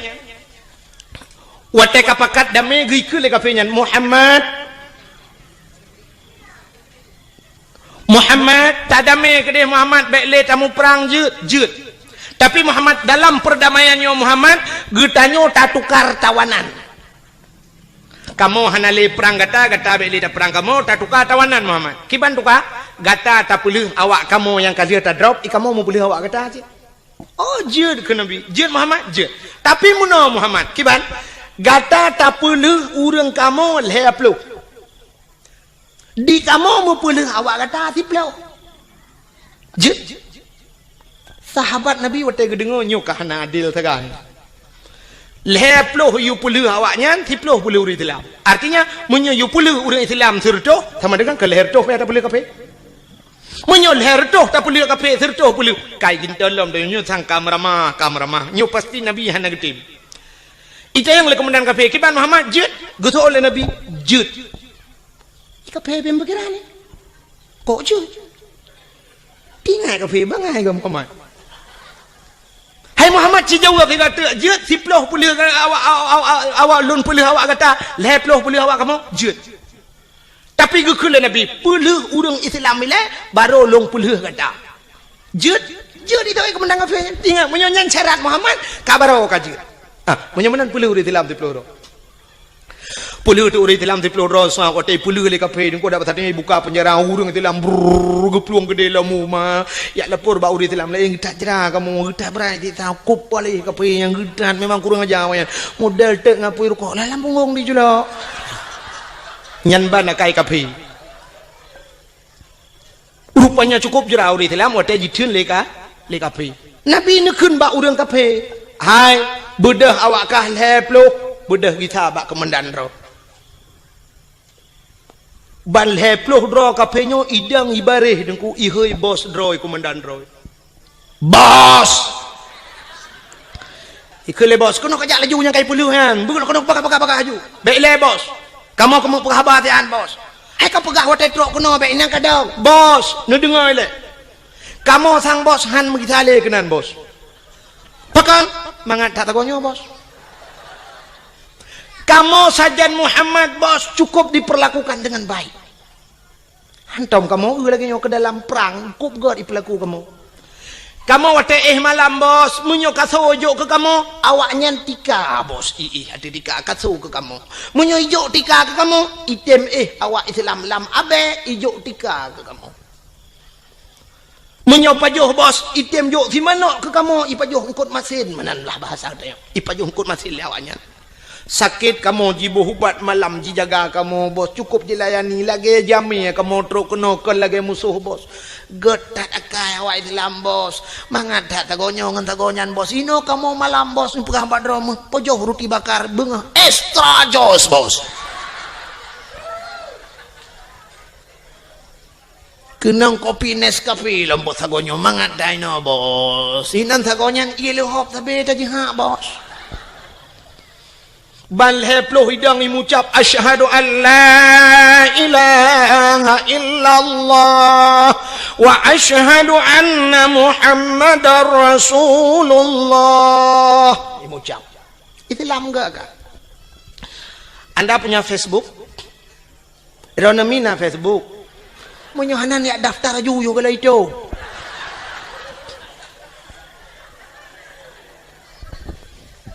wate kapakat dame gike le kafenya Muhammad tadame kede Muhammad baik le tamu perang jeut Tapi Muhammad dalam perdamaiannya Muhammad getanyo tak tukar tawanan. Kamu hanale perang gata beli dah perang kamu tak tukar tawanan Muhammad. Kiban tukar gata tak boleh awak kamu yang kali tak drop, kamu mau boleh awak gata aja. Oh je ke Nabi, je Muhammad je. Tapi muna Muhammad kiban gata tak boleh urang kamu leplo. Di kamu mau boleh awak gata tiplo. Je. Sahabat Nabi waktu kedengar nyok kahana adil tegan. Leploh you puluh awaknya, tiploh puluh orang Islam. Artinya, munyo you puluh orang Islam sertoh, sama dengan ke leher toh, tak boleh kape. Munyo leher toh, tak boleh kape sertoh puluh. Kai gintalom, dan nyo sang kamramah. Nyo pasti Nabi hana getim. Itu yang le kemudian kape. Kiban Muhammad jut, gutu oleh Nabi jut. Kape pembekiran ni. Kok jut? Tinggal kape bangai ke Muhammad. Hai Muhammad cijau kita kata jut siploh pulih awak lun pulih awak kata leploh pulih awak kamu jut. Tapi gekula Nabi pulih urang Islam ile baru long pulih kata jut itu ai kemandang apa tinggal menyanyi syarat Muhammad kabaro ka jut. Menyaman pulih urang Islam diploh. Pulih tu urang Islam diploh rasa kau tai pulih le kafe kau dapat tadi buka penjara urang Islam gepluang gede lamu mah ya lapor ba urang Islam lain tak jera kamu tak berani tak kup boleh kafe yang gedan memang kurang ajar awaknya modal tek ngapui rukuk lah lampung di jula nyan ban kai kafe rupanya cukup jera urang Islam waktu jitun le kafe Nabi nekun ba urang kafe hai bedah awak kah leplo bedah kita bak kemendan ro ban leploh dro kapenyo idang ibareh dengku ihoi bos droi komandan droi bos ikele bos kono kajak laju yang kai puluh kan kono pakai aju baik le bos kamu perhabatian bos hai ka pegah hotel truk kono baik nang kadang bos ne dengar le kamu sang bos han mengitale kenan bos pakan mangat tak tagonyo bos kamu sajan Muhammad bos cukup diperlakukan dengan baik. Hantam kamu lagi nyok ke dalam perang, kup god diperlaku kamu. Kamu waktu malam bos, munyo kasojo ke kamu, awaknya tika bos, hati tika kaso ke kamu. Munyo ijo tika ke kamu, item awak Islam lam abe ijo tika ke kamu. Munyo pajuh bos, item jo si mana ke kamu, ipajuh ngkut masin, mananlah bahasa dia. Ipajuh ngkut masin awaknya. Sakit kamu jibu hubat malam jijaga kamu bos cukup dilayani lagi jami kamu truk kena ke lagi musuh bos getat akai awak Islam bos mangat tak tagonyo ngan tagonyan bos ino kamu malam bos pegah badrom pojoh roti bakar bengah extra jos bos kenang kopi Nescafe lembut tagonyo mangat daino bos inan tagonyan ilu hop tabe tadi ha bos bal heploh hidang mengucap asyhadu an la ilaha illallah wa asyhadu anna muhammadar rasulullah mengucap Islam enggak kan anda punya Facebook Ronamina Facebook menyohanan ya daftar aja kalau itu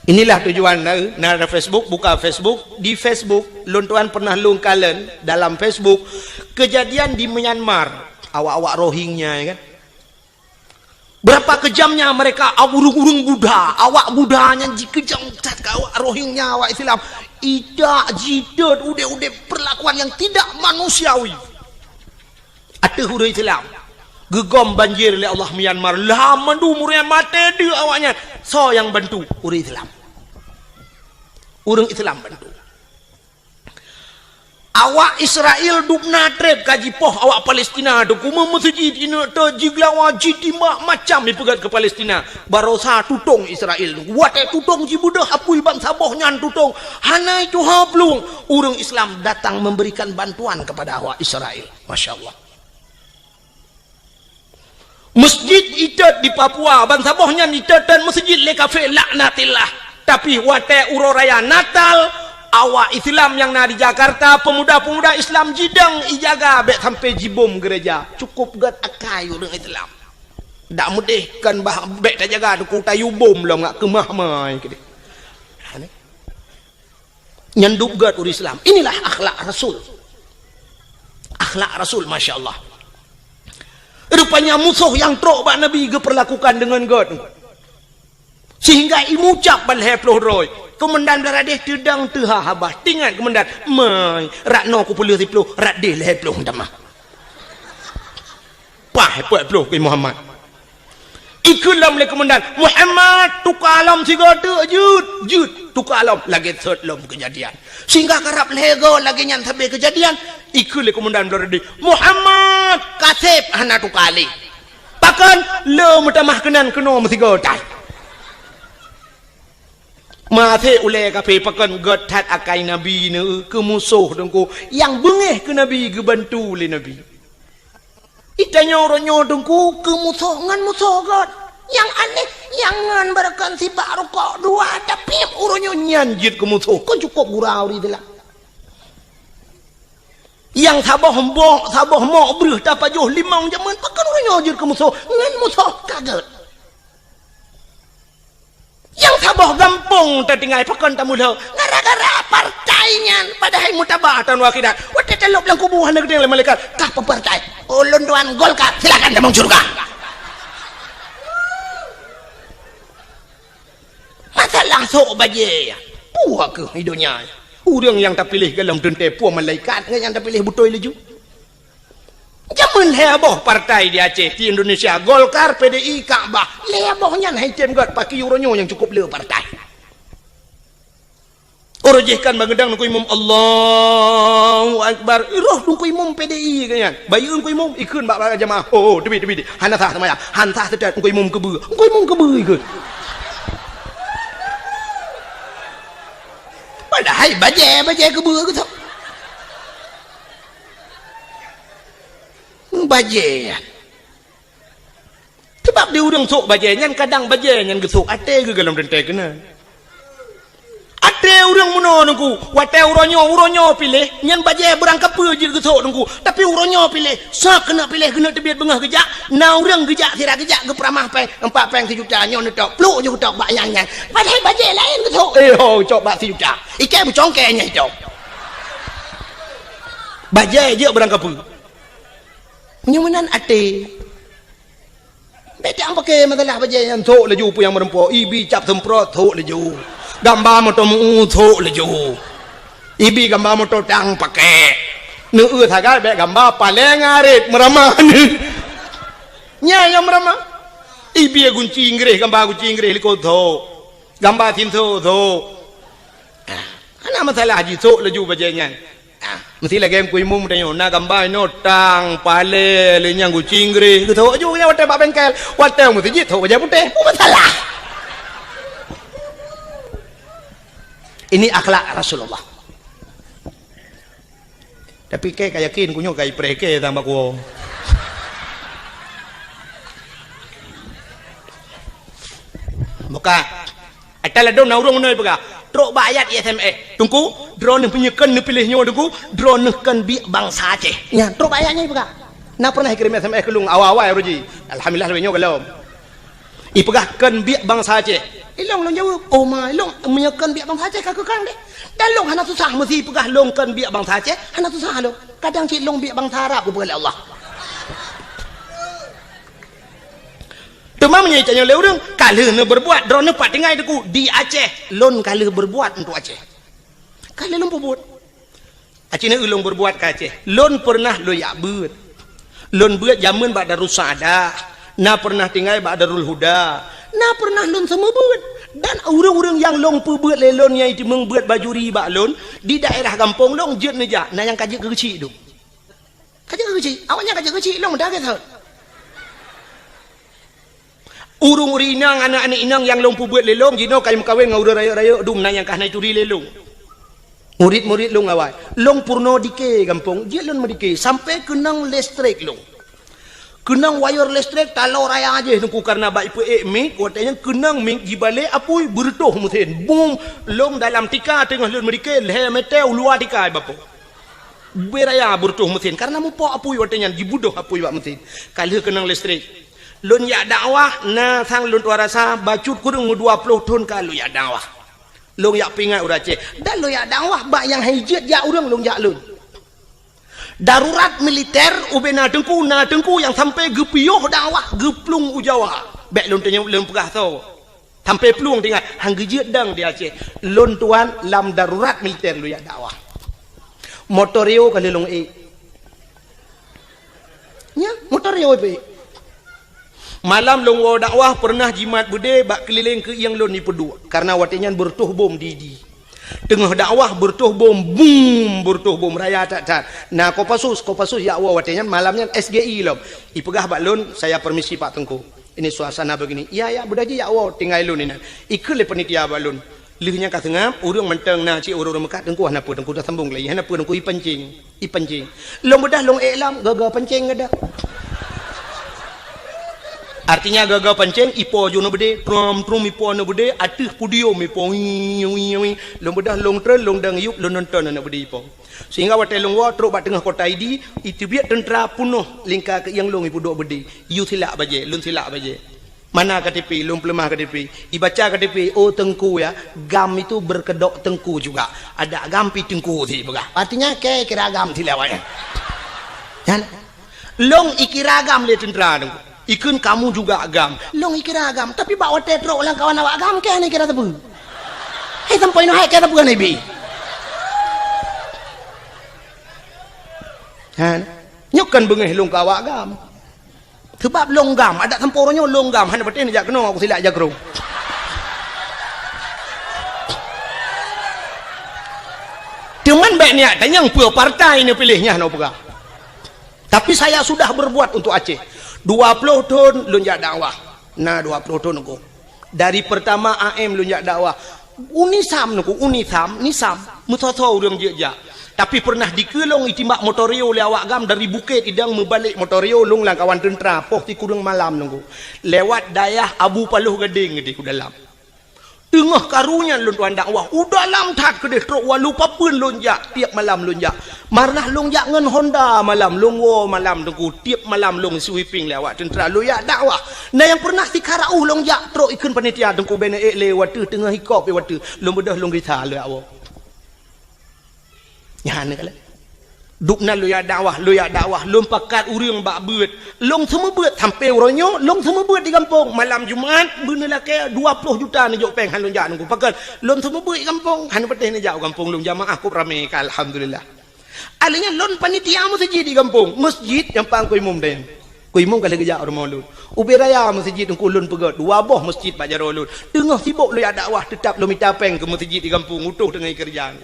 inilah tujuan nara Facebook buka Facebook di Facebook lontuan pernah lungkalen dalam Facebook kejadian di Myanmar awak-awak Rohingya ya kan berapa kejamnya mereka urung-urung Buddha awak Buddhanya dikejam ke awak Rohingya awak Islam tidak jidat udah perlakuan yang tidak manusiawi ada huruf Islam gegom banjir oleh Allah Myanmar lah mandu murnya mati dia awaknya so yang bantu urang Islam bantu awak Israel duk natrep kaji poh awak Palestina tu kuma masjid ina ta jiglawa jitimah macam dipegat ke Palestina baru sa tutong Israel wate tutong ji budah apui bangsa boh nyan tutong hanai tu hablung urang Islam datang memberikan bantuan kepada awak Israel masyaallah masjid itat di Papua bangsa bohnya itatan masjid le kafe laknatillah tapi wate uroraya Natal awak Islam yang na di Jakarta pemuda-pemuda Islam jidang ijaga bet sampai jibom gereja cukup gat akai urang Islam dak mudihkan bah bek tak jaga tu ku tayu bom lah ngak kemah mai ke ni nyanduk gat ur Islam. Inilah akhlak Rasul masya-Allah. Rupanya musuh yang trok bak Nabi ge perlakukan dengan gat sehingga imucap balhe ploh roy komandan beradeh tedang teha habah tingat komandan mai rakno ku puluh 10 rat deh leh ploh tamah pah ploh ke Muhammad ikulam le komandan Muhammad tukalam sigada jut tukalam lagi third lom kejadian sehingga karap lego lagi nyan sabe kejadian ikul le komandan beradeh Muhammad kasep hana tukali pakan le mutamah kenan keno mesiga Mathe ule kape pakan gotat akai Nabi ne ke musuh dengku yang bengeh ke Nabi ke bantu le Nabi. Itanya oronyo dengku ke musuh ngan musuh god. Yang aneh yang ngan barakan si barokok dua tapi oronyo nyanjit ke musuh kan cukup gurau di dalam. Yang sabah mo breh dapat joh limang jaman pakan oronyo jit ke musuh ngan musuh kaget. Yang sabah gampung tertinggal pakan tamulah gara-gara partainya padahal mutabatan wakidat wate telop lang kubuhan negeri yang malaikat kah partai ulun tuan Golkar silakan damang surga masalah sok baje puak ke hidupnya orang yang tak pilih dalam dente puak malaikat yang tak pilih butoi leju jaman heboh partai di Aceh di Indonesia Golkar PDI Ka'bah hebohnya hancem gat pakai euronyo yang cukup le partai orojehkan bagedang ku imam Allahu akbar iroh ku imam PDI kan bayeun ku imam ikeun bak jamaah oh debi hanasah sama ya hansah sedat ku imam kebe ikeun padahal baje kebe gitu baje sebab dia urang sok baje nyan kadang baje nyan gesok ate ke dalam dente kena ate urang muno nungku wate uronyo pilih nyan baje berangkap je gesok nungku tapi uronyo pilih sak kena pilih kena tebiat bengah gejak na urang gejak sira gejak ke peramah peng 4 peng 1 juta nyon tok pluk je tok bak yang padahal baje lain gesok cok bak 1 juta ike bucongke nya itu baje je berangkap nyumunan ate beta ang pakai masalah baje yang thok leju pu yang merempo ibi cap semprot thok leju gambar motor mu thok leju ibi gambar motor tang pakai nu thaga be gambar paling arit meramah nya yang meramah ibi gunci inggris gambar gunci inggris liko thok gambar tin thok ana masalah haji thok leju baje nya mesti lagi yang kuimum tanya na gambar no tang pale lenyang kucingre ke tahu aja yang wate pak bengkel wate mesti jit tahu aja putih masalah ini akhlak Rasulullah tapi kayak yakin kunyo kayak preke tambah ku muka atala do na urung noi pega trok bayat SMS tungku drone penyekan ne pilihnya tungku drone kan bi bangsa Aceh nya trok bayatnya pega na pernah kirim SMS ke lung awal-awal roji alhamdulillah lebihnya kalau ipegah kan bi bangsa Aceh ilong long jawab oh ma ilong menyekan bi bangsa Aceh kakek kang deh dalong hana susah mesti pegah long kan bi bangsa Aceh hana susah lo kadang cik long bi bangsa Arab boleh Allah Temam menyaitannya oleh orang kalau nak berbuat drone pak tinggal deku di Aceh lon kalau berbuat untuk Aceh kalau lon berbuat Aceh ni ulung berbuat ke Aceh lon pernah lo yak beut lon beut zaman bak Darul Saadah na pernah tinggal bak Darul Huda na pernah lon semua beut dan orang-orang yang long perbuat lelon yang itu membuat bajuri bak lon di daerah kampung long jet neja na yang kajik kecil tu kajik kecil awaknya kajik kecil long dah kata urung inang anak-anak inang yang lompu buat lelong jino kai mekawin ngau raya-raya dum nang yang kah nai turi lelong murid-murid long awal long purno dike kampung dia lon medike sampai kenang listrik long kenang wire listrik talau raya aja tungku karena baik pu mik katanya kenang mik di balik apui bertuh muthen boom long dalam tika tengah lon medike le metel luar tika bapo beraya bertuh muthen karena mupo apui katanya dibudoh apui bak muthen kalau kenang listrik lun ya dakwah na sang lun tua rasa bacut kurang 20 tahun kalau ya dakwah lun ya pingat urace dan lun ya dakwah bak yang hijat ya urang lun ya lun darurat militer ubena dengku yang sampai gepiyoh dakwah geplung ujawa bek lun tanya lun pegah tau sampai pelung tinggal hang hijat dang dia Aceh lun tuan lam darurat militer lun ya dakwah motorio kali lun nya motorio malam long dakwah pernah jimat bude bak keliling ke yang lon ni pedu karena watinyan bertuh bom di tengah dakwah bertuh bom boom bertuh bom raya tak nah kopasus ya Allah watinyan malamnya SGI lom ipegah bak lon saya permisi Pak Tengku ini suasana begini ya budaji ya Allah tinggal lon ini ikut le panitia bak lon lihnya kat tengah urang menteng na cik urang mekat tengku hana apa tengku dah sambung lagi hana apa tengku ipancing long bedah long iklam gagal pancing ada artinya gagal pancing ipo jo no bede trum ipo no bede atih pudio ipo long bedah long tren long dang yup long nonton na bede ipo sehingga watai long wa truk bat tengah kota ID itu biak tentera punuh lingkar ke yang long ipo dok bede yu silak baje lun silak baje mana KTP long pelemah KTP dibaca KTP oh Tengku ya gam itu berkedok Tengku juga ada gampi Tengku sih begah artinya kira gam silawai kan long ikira gam le tentera Tengku ikun kamu juga agam long ikira agam tapi bawa tetro lang kawan awak agam ke ni kira tebu sampai no hai kira tebu ni bi han nyukan bengeh long kawak agam sebab long gam ada temporonyo long gam han betin jak kena aku silak jak rong cuman baik niat tanyang pua partai ni pilihnya no pegah tapi saya sudah berbuat untuk Aceh 20 tahun lunjak dakwah nah 20 tahun aku dari pertama AM lunjak dakwah unisam nisam mutotho urang jeja tapi pernah dikelong itimbak motorio le awak gam dari bukit idang membalik motorio lung lang kawan tentera poh ti kurang malam nunggu lewat dayah Abu Paluh Gading gede ku dalam tengah karunya lun tuan dakwah udah lam tat kedeh truk wa lupa pun lonjak tiap malam lonjak marnah lonjak ngan Honda malam longwo malam tengku tiap malam long sweeping lewat tentera loyak dakwah nah yang pernah dikarau lonjak truk ikun panitia tengku bene lewat tengah hikop lewat long bedah long rita le awak nyan kala dukna loyak dakwah long pakat urang bak beut long semua beut sampai ronyo long semua beut di kampung malam Jumaat beuna ke 20 juta ni jok peng han lonjak nunggu pakat long semua beut di kampung han peteh ni jauh kampung long jamaah aku ramai ka alhamdulillah alanya lon panitia masjid di kampung masjid yang pang ko imum den ko imum kala geja rumah lun ubi raya masjid ku lun pegat dua boh masjid Pak Jaro lun tengah sibuk loyak dakwah tetap lo minta peng ke masjid di kampung utuh dengan kerjaan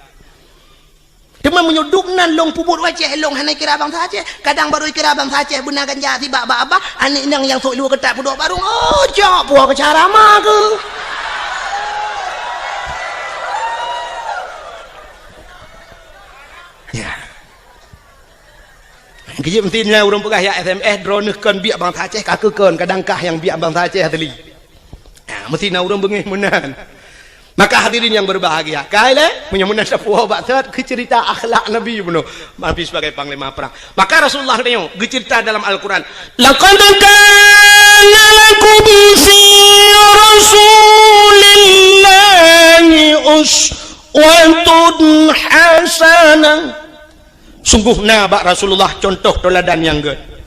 cuma menyuduknan long pubut wajah long hanai kira bang saja kadang baru kira bang saja benar ganja tiba apa anik nang yang sok lu ketak pudok baru oh jok buah ke cara mah ke ya kejip mestinya urang pegah ya SMS drone kan biak bang saja kakekan kadang kah yang biak bang saja teli mestinya urang bengih menan. Maka hadirin yang berbahagia, kaile menyamuna sapuah batat ke cerita akhlak Nabi bunuh Nabi sebagai panglima perang. Maka Rasulullah tengok cerita dalam Al-Qur'an, laqad kana lakum fi rasulillahi uswatun hasanah. Sungguh bak Rasulullah contoh teladan yang good.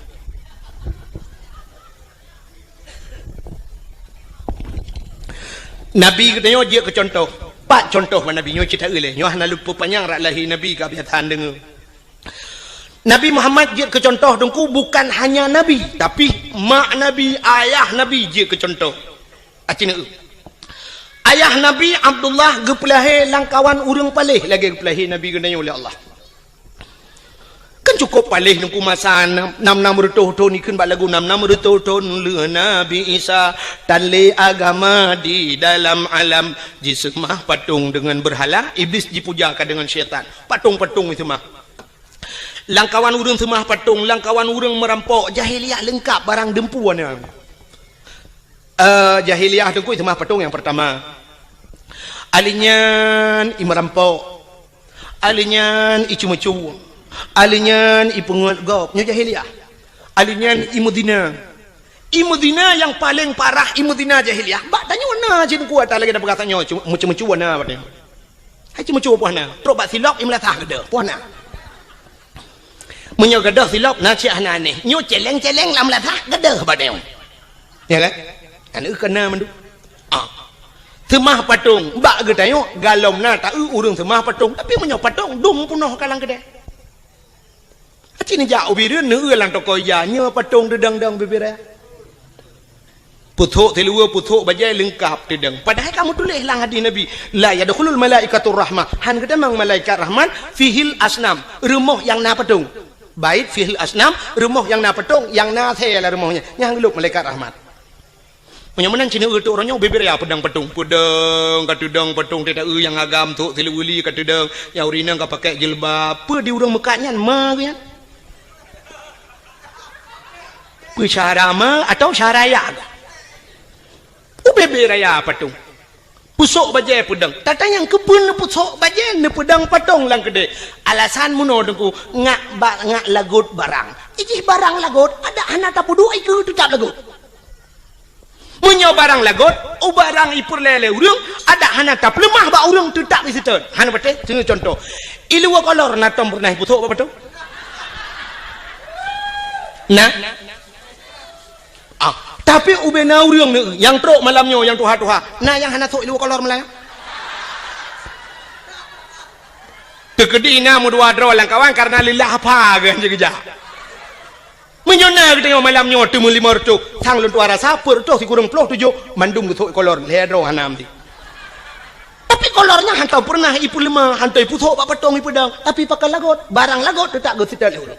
Nabi katanya dia ke contoh pak contoh mana Nabi nyo cerita oleh nyo hana lupa panjang rak lahir Nabi ke biatan dengar Nabi Muhammad dia ke contoh dengku bukan hanya Nabi tapi mak Nabi ayah Nabi dia ke contoh acina ayah Nabi Abdullah gepelahe langkawan urang palih lagi gepelahe Nabi katanya oleh Allah kan cukup palih nungku masa 6 tahun ikun bak lagu 6 tahun le Nabi Isa tanle agama di dalam alam jisemah patung dengan berhala iblis dipujakan dengan syaitan patung-patung itu mah langkawan urang semah patung langkawan urang merampok jahiliah lengkap barang dempuan jahiliah tengku itu mah patung yang pertama alinyan imerampok alinyan icu-mecu alinyan ipungut gop nyo jahiliah alinyan imudina Ilmu zina yang paling parah ilmu zina jahiliyah. Bak tanya mana cin kuat tak lagi dah berkatanya macam-macam warna batnya. Hai macam-macam puana. Teruk bak silap imla tah gede puana. Menyo gede silap na cik hana ni. Nyo celeng-celeng lam la tah gede batnya. Ya kan? Anu kena mendu. Semah patung bak ge tayo galom na tak urang semah patung tapi menyo patung dum punoh kalang gede. Aci ni jauh biru nu lang toko ya nyo patung dedang-dang bibir. Puthuk tilua puthuk bajai lengkap dedang. Padahal kamu tulis lang hadis Nabi, la yadkhulul malaikatur rahmah. Han kata mang malaikat rahman fihil asnam, rumah yang na patung. Bait fihil asnam, rumah yang na patung, yang na the lah rumahnya. Yang geluk malaikat rahmat. Punya menan cina tu orangnya bibir ya pedang patung. Pedang katudang patung tidak yang agam tu tiluli katudang yang urina ka pakai jilbab. Pe di urang mekatnya ma kan. Pe syarama atau syaraya. Ubebe raya patung pusok bajai pedang tata yang kebun pusok bajai ne pedang patong lang gede alasan muno dengku ngak lagut barang iji barang lagut ada anak tapudu iku tetap lagut munyo barang lagut o barang ipur lele urang ada anak tap lemah ba urang tetap di situ hana bete contoh ilua kolor natom pernah pusok apa patung nah tapi ubena urang ni yang trok malamnya yang tuha-tuha nah yang hana sok ilu kolor Melayu tekedi na mu dua dro lang kawan karena lillah apa kan je geja menyona kita yang malamnya tu 5 rcuk sang lun tuara sapur tu si kurang 27 mandum ke sok kolor le dro hanam ti tapi kolornya hantau pernah ipu lemah hantau ipu sok pak petong ipu dang tapi pakai lagot barang lagot tak go sidat le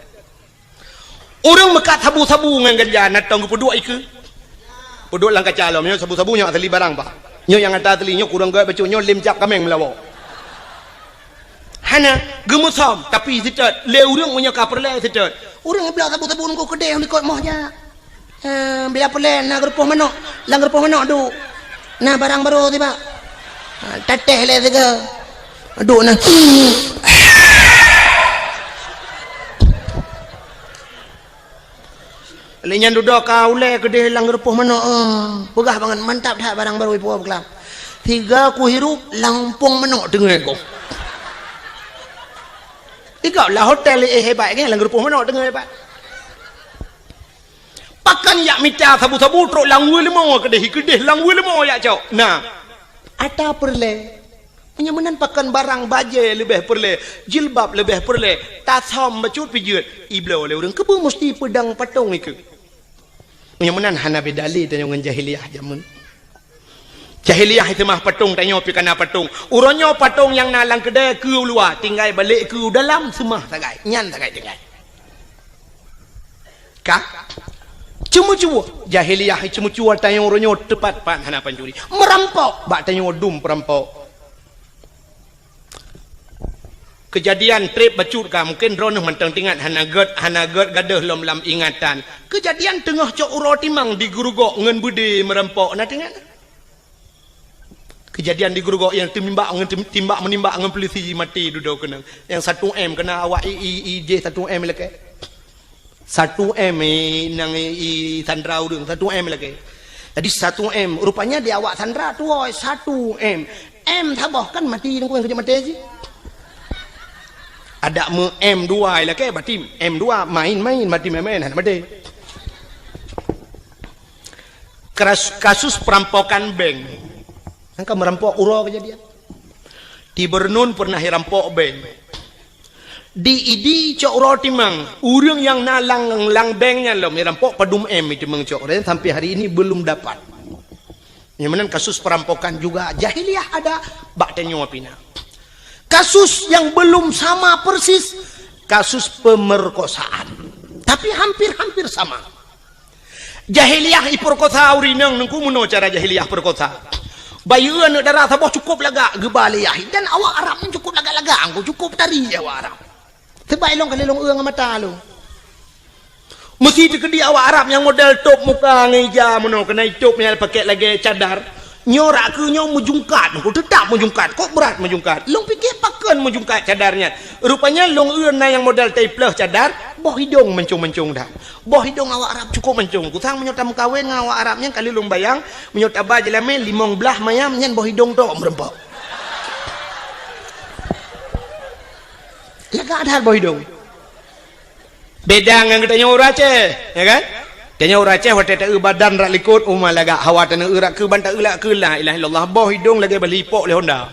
urang mekat sabu-sabu ngan ganja natong ku dua iku Uduk lang kacalom nyo sabu-sabu nyo atali barang pa. Nyo yang ata atali nyo kurang gaya bacu nyo lim cap kameng melawo. Hana gemusom tapi sitat le urang punya ka perle sitat. Urang belah sabu-sabu nunggu kedai ni kot mohnya. Belah perle na gerpoh manok, lang gerpoh manok du. Nah barang baru tiba. Teteh le tiga. Aduk nah. Lenyan duduk kau le kedai lang repuh mana pegah banget mantap dah barang baru ibu berkelam 3 ku hirup lampung mana dengar kau ikau lah hotel hebat kan lang repuh mana dengar hebat pakan yak mita sabu-sabu truk lang wul mau kedai lang wul mau yak cok nah ada perle penyamanan pakan barang baje lebih perle jilbab lebih perle tasom bacut pijut iblo le urang kebu mesti pedang patung iku penyamanan hana bedali tanya dengan jahiliyah jamun jahiliyah itu mah patung tanya pi kana patung uronyo patung yang nalang kedai ke luar tinggal balik ke dalam semah sagai nyan sagai tinggal kah cemu-cemu jahiliyah cemu-cemu tanya uronyo tepat pan hana pancuri merampok bak tanya dum perampok kejadian trip bacut ka mungkin rono mentang tingat hana ged gadah lam ingatan kejadian tengah cok uro timang di gurugok ngen budi merempok na tingat kejadian di gurugok yang timbak menimbak ngen polisi mati duduk kena yang 1M kena awak IJ 1M leke 1M nang i sandra urang 1M leke jadi 1M rupanya dia awak sandra tu 1M M taboh kan mati nang kerja mati sih ada M2 lah ke berarti M2 main mati main mati kasus perampokan bank angka merampok uro kejadian di Bernun pernah rampok bank di ID cok uro timang urang yang nalang lang banknya lo merampok padum M itu mengcok dan sampai hari ini belum dapat yang mana kasus perampokan juga jahiliyah ada bak tenyo pina kasus yang belum sama persis kasus pemerkosaan tapi hampir sama jahiliyah iperkosa urinang nengku muno cara jahiliyah perkosa bayuan darah sabah cukup laga gebaliyah dan awak Arab cukup laga-laga angku cukup tari awak Arab sebaik long kalilong uang mata lo mesti dikedi awak Arab yang model top muka ngeja muno kena top yang pakai lagi cadar nyorak ke nyo mujungkat aku tetap mujungkat kok berat mujungkat long pikir pakan mujungkat cadarnya rupanya long eun yang modal tay plus cadar boh hidung mencung-mencung dah. Boh hidung awak Arab cukup mencung. Kutang menyotam kawin dengan awak Arabnya kali lung bayang, menyot abah jelame limong belah mayam nyen boh hidung tu merempak. Lega ada boh hidung. Beda dengan kita nyawa Aceh, ya kan? Tanya orang Aceh waktu tak badan rak likut umah laga hawa tanah rak ke bantak ulak ke la ilaha illallah boh hidung lagi berlipok le Honda.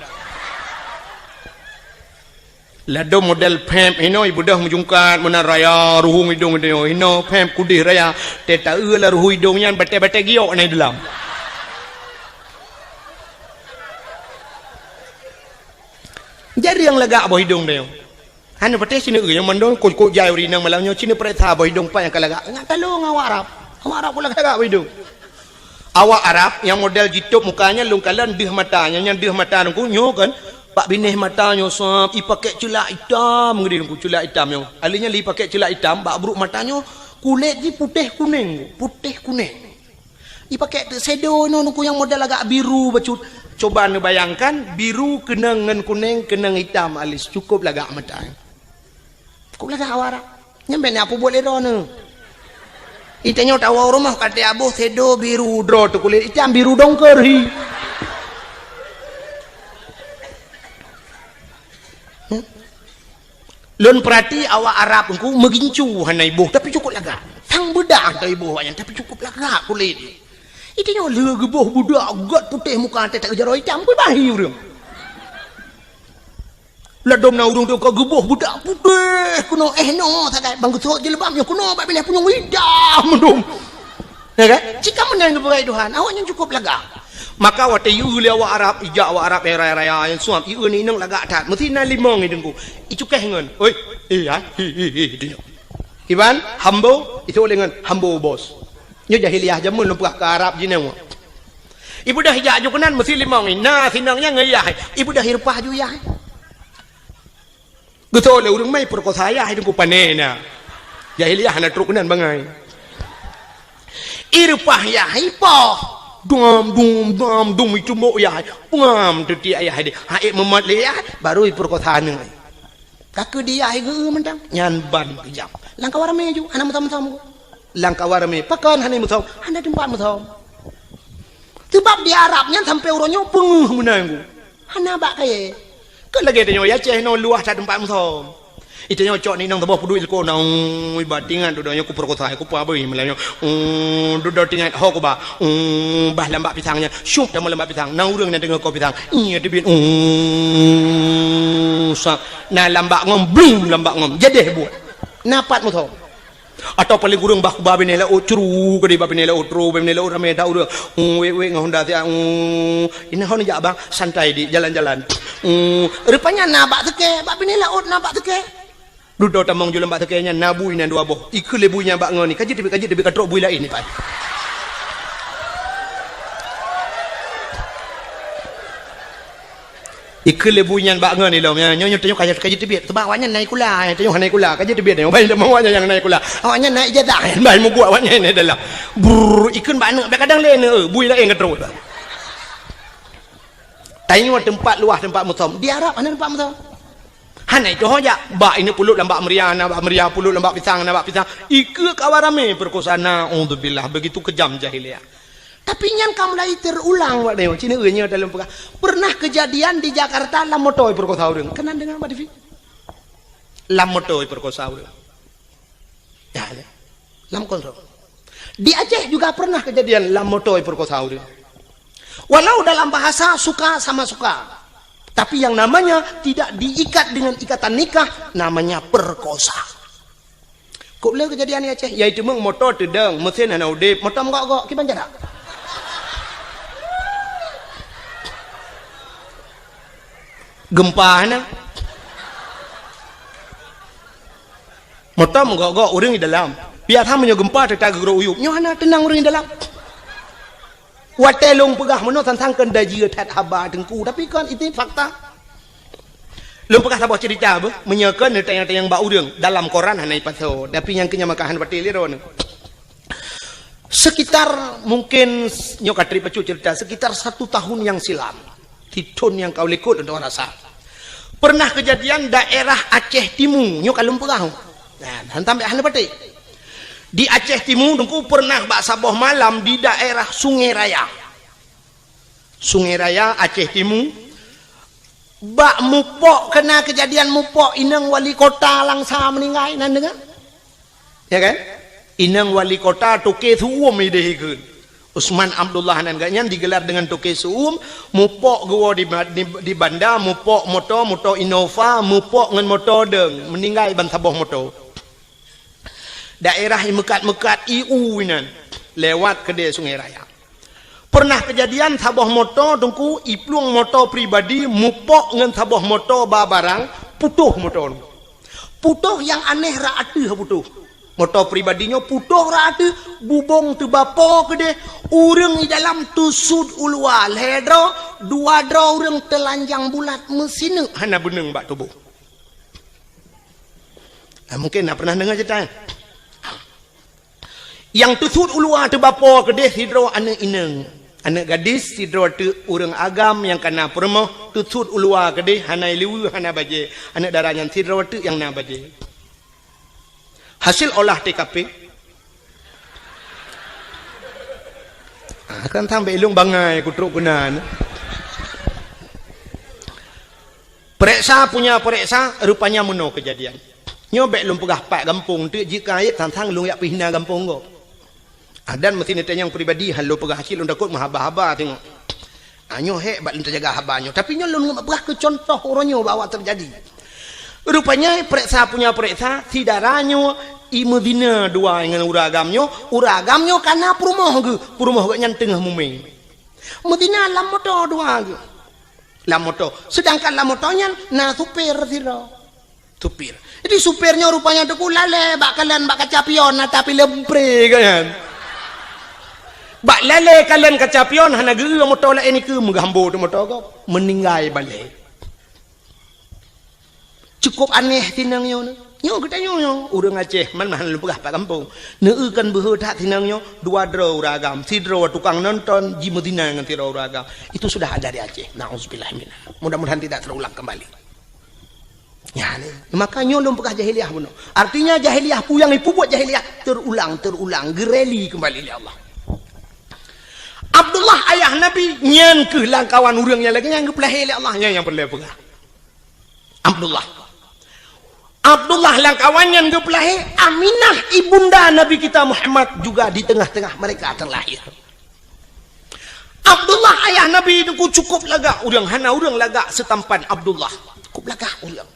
Lado model pemp ino ibu dah menjungkat mana raya ruhung hidung ino ino pemp kudih raya teta la ruhu hidungnya bate-bate giok ni dalam. Jadi yang lega boh hidung dia. Hanya pate sini yang mandong kok jai uri nang malamnya sini pereta boh hidung pa yang kalaga. Ngat talong awak Arab. Awak Arab pula lega boh hidung. Awak Arab yang model jitup mukanya lungkalan dih matanya yang dih mata nungku nyo kan. Pak binih matanya sop, i pakai celak hitam ngedi nungku celak hitam yo. Alinya li pakai celak hitam, bak buruk matanya kulit di putih kuning, putih kuning. I pakai shadow no nungku yang model agak biru bacut. Coba anda bayangkan biru kenang dengan kuning, kenang hitam alis cukup lagak mata. Cukup lagak awak Arab. Nyampe ni apa boleh dah ni. Itanya tahu rumah kata abu shadow biru draw tu kulit hitam biru dongker hi. Lun perhati awak Arab engku megincu hana ibu tapi cukup lagak. Tang bedak tak ibu awaknya tapi cukup lagak kulit. Itanya le geboh budak gat putih muka tak jaro hitam pun bahi urang. Ladom na urang tu ka geboh budak putih kuno no tak bang kutuk jilbabnya kuno bak bilih punyung hitam dum. Ya kan? Jika menang keberai Tuhan awaknya cukup lagak. Maka waktu iu le awak Arab ijak awak Arab raya yang suam iu ni nang lagak tat mesti na limong ni dengku. Icu keh ngan. Oi, dia. Iban hambo itu dengan hambo bos. Nyo jahiliah jamun lumpah ke Arab jineng. Ibu dah ijak ju kenan mesti limong ni. Nah sinangnya ngeyah. Ibu dah hirpah ju yah. Getol le urang mai perkosa ayah dengku panena. Jahiliah na truk kenan bangai. Irpah yah ipah. Dum itu mau ya pengam tu dia ayah dia haik memat le ya baru perkotaan ni kak dia ai ge mentang nyan ban kejam langkah warame ju ana mutam langkah warame pakan hane mutam anda tempat mutam sebab di Arab nyan sampai uronyo penguh menanggu hana bak kaye ke lagi dia ya ceh no luah ta tempat mutam itu nyo cok ni nang tebah pudu ilko nang batingan tu donyo ku perkotaan ku pa beuy melanyo do tingan ho ko ba bah lambak pisangnya syup dah lambak pisang nang urang na dengar ko pisang iya debit sa na lambak ngom blum lambak ngom jedeh buat napat mu tau atau paling urang bah ku ba benela o curu ke di ba benela o tro benela o rame ta urang we ngahonda ti ini hon ja bang santai di jalan-jalan rupanya nabak teke ba benela o nabak teke duduk tamang jual mbak tekenya nabu ina dua boh ikut lebunya mbak ngoni kaji tapi katrok bui lain ni pak ikut lebunya mbak ngoni loh nyonya tanya kaji tapi sebab awaknya naik kula tanya naik kula kaji tapi dia baik lemah awaknya yang naik kula awaknya naik jatah baik mau buat awaknya ni dalam brr ikut mbak nak kadang lain bui lain katrok tanya tempat luas tempat mutom di Arab mana tempat mutom hana itu hoja bak ini pulut lambak meriah nambak meriah pulut lambak pisang ike kawarame perkosana alhamdulillah begitu kejam jahiliyah tapi nyan kamulai terulang wak deo cina enya dalam pernah kejadian di Jakarta lamotoi perkosa urang kenan dengan Mbak Devi lamotoi perkosa urang ya lam kontrol di Aceh juga pernah kejadian lamotoi perkosa urang walau dalam bahasa suka sama suka tapi yang namanya tidak diikat dengan ikatan nikah namanya perkosa. Kok boleh kejadian ni Aceh? Yaitu meng motor tedang mesin ana udip motor gok kiban jarak. Gempa na. Motor gok urang di dalam. Biar hamnya gempa tak gero uyup. Nyo ana tenang urang di dalam. Watelung pegah meno tantangkan daji tat haba dengku tapi kan itu fakta lum pegah sabah cerita apa menyekan tayang-tayang bau urang dalam koran hanai paso tapi yang kenya makahan batil ron sekitar mungkin nyokatri pacu cerita sekitar 1 tahun yang silam titun yang kau lekut untuk rasa pernah kejadian daerah Aceh Timur nyokalum pegah Nah, hantam be ahli batik. Di Aceh Timur dengku pernah bak saboh malam di daerah Sungai Raya. Sungai Raya Aceh Timur. Bak mupok kena kejadian mupok inang wali kota langsa meninggal nan dengar. Ya kan? Inang wali kota toke suum idehekeun. Usman Abdullah nan ganyan digelar dengan toke suum, mupok gua di banda, mupok moto Innova, mupok ngan moto deng, meninggal ban saboh moto. Daerah mekat-mekat IU nan lewat ke dia Sungai Raya. Pernah kejadian saboh moto dengku iplung moto pribadi mupok ngan saboh moto barang putuh motor. Putuh yang aneh raateuh putuh. Moto pribadinya putuh raateuh bubong tu bapo ke dia urang di dalam tusud ulwa ledro dua dro urang telanjang bulat mesin hana beneng bak tubuh. Mungkin nak pernah dengar cerita. Yang tusud ulwa tu bapo ke dia sidro anak ineng. Anak gadis sidro tu urang agam yang kena permoh tusud ulwa ke dia hana liwu hana baje. Anak darahnya sidro tu yang na baje. Hasil olah TKP akan sampai ilung bangai kutruk kunan. Periksa punya periksa rupanya meno kejadian. Nyobek lum pegah pak kampung tu jika ayat tantang lung yak pihna kampung go. Dan mesti nete yang pribadi halu pegah hasil unda kot mahaba-haba tengok. Anyo hek bak terjaga habanyo tapi nyo lum pegah ke contoh oronyo bawa terjadi. Rupanya periksa punya periksa si daranyo imudina dua dengan uragamnya karena perumoh ke yang tengah muming mudina lam moto dua ke lam moto sedangkan lam motonya na supir siro supir jadi supirnya rupanya tu lale bak kalian bak kacapion tapi lempre kan bak lale kalian kacapion hana geu moto la ini ke menghambo tu moto ko meninggal balik. Cukup aneh tinangnya nyo kita nyo urang Aceh man mahan lu pegah pak kampung neueukan beuheut hak tinangnya dua dro uragam sidro tukang nonton jimudina ngan tiro uragam itu sudah ada di Aceh. Nauzubillah minna. Mudah-mudahan tidak terulang kembali. Ya makanya lu pegah jahiliyah beno. Artinya jahiliyah puyang ipu buat jahiliyah terulang gereli kembali oleh Allah. Abdullah ayah Nabi nyan ke langkawan urangnya lagi yang geplah oleh Allah yang perlu pegah. Abdullah langkawannya gepelahi Aminah ibunda Nabi kita Muhammad juga di tengah-tengah mereka terlahir. Abdullah ayah Nabi itu cukup laga urang hana urang laga setampan Abdullah cukup laga urang.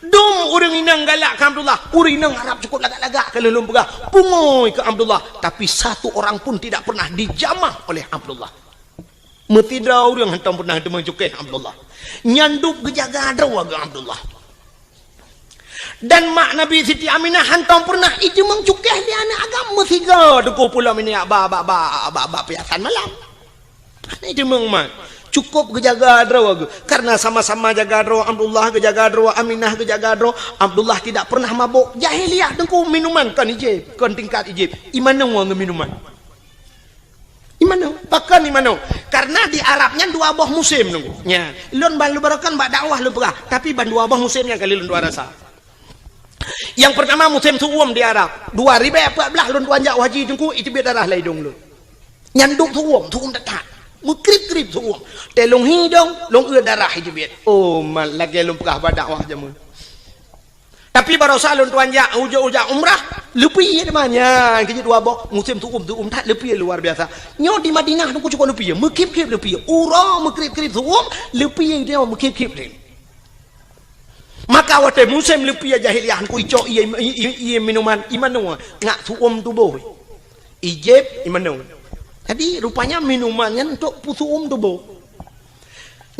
Dong urang inang galak ke Abdullah, urang inang harap cukup laga-laga kalau lum pegah pungoy ke Abdullah, tapi satu orang pun tidak pernah dijamah oleh Abdullah. Metidra urang hantam pernah demang cukai Abdullah. Nyanduk gejaga dawa ke Abdullah. Dan mak Nabi Siti Aminah hantam pernah itu mengcukeh di anak agama tiga duku pulau ini ba piasan malam. Itu mengmat cukup kejaga draw karena sama-sama jaga draw Abdullah kejaga draw Aminah kejaga draw Abdullah tidak pernah mabuk jahiliyah dengku minuman kan ijib kan tingkat ijib imano wang minuman imano pakan imano karena di Arabnya dua buah musim nunggu nya lon ban lu barakan bak dakwah lu pegah tapi ban dua buah musimnya kali lon dua rasa. Yang pertama musim suum di Arab 2014 lun wanjak haji dengku itu biar darah laidung lu nyanduk suum dekat mukrip-krip suum telung hidung long darah itu biar oh mal lagi lun pegah dakwah jamun tapi baru salun wanjak ujak umrah lepi namanya kerja dua bok musim suum tak lepi luar biasa nyo di Madinah dengku cukup lepi mukrip-krip lepi ura mukrip-krip suum lepi dia mukrip-krip. Maka waktu musim lepia jahiliyah ku icok iya minuman imanu ngak suum tubuh ijib imanu. Jadi rupanya minumannya untuk suum tubuh.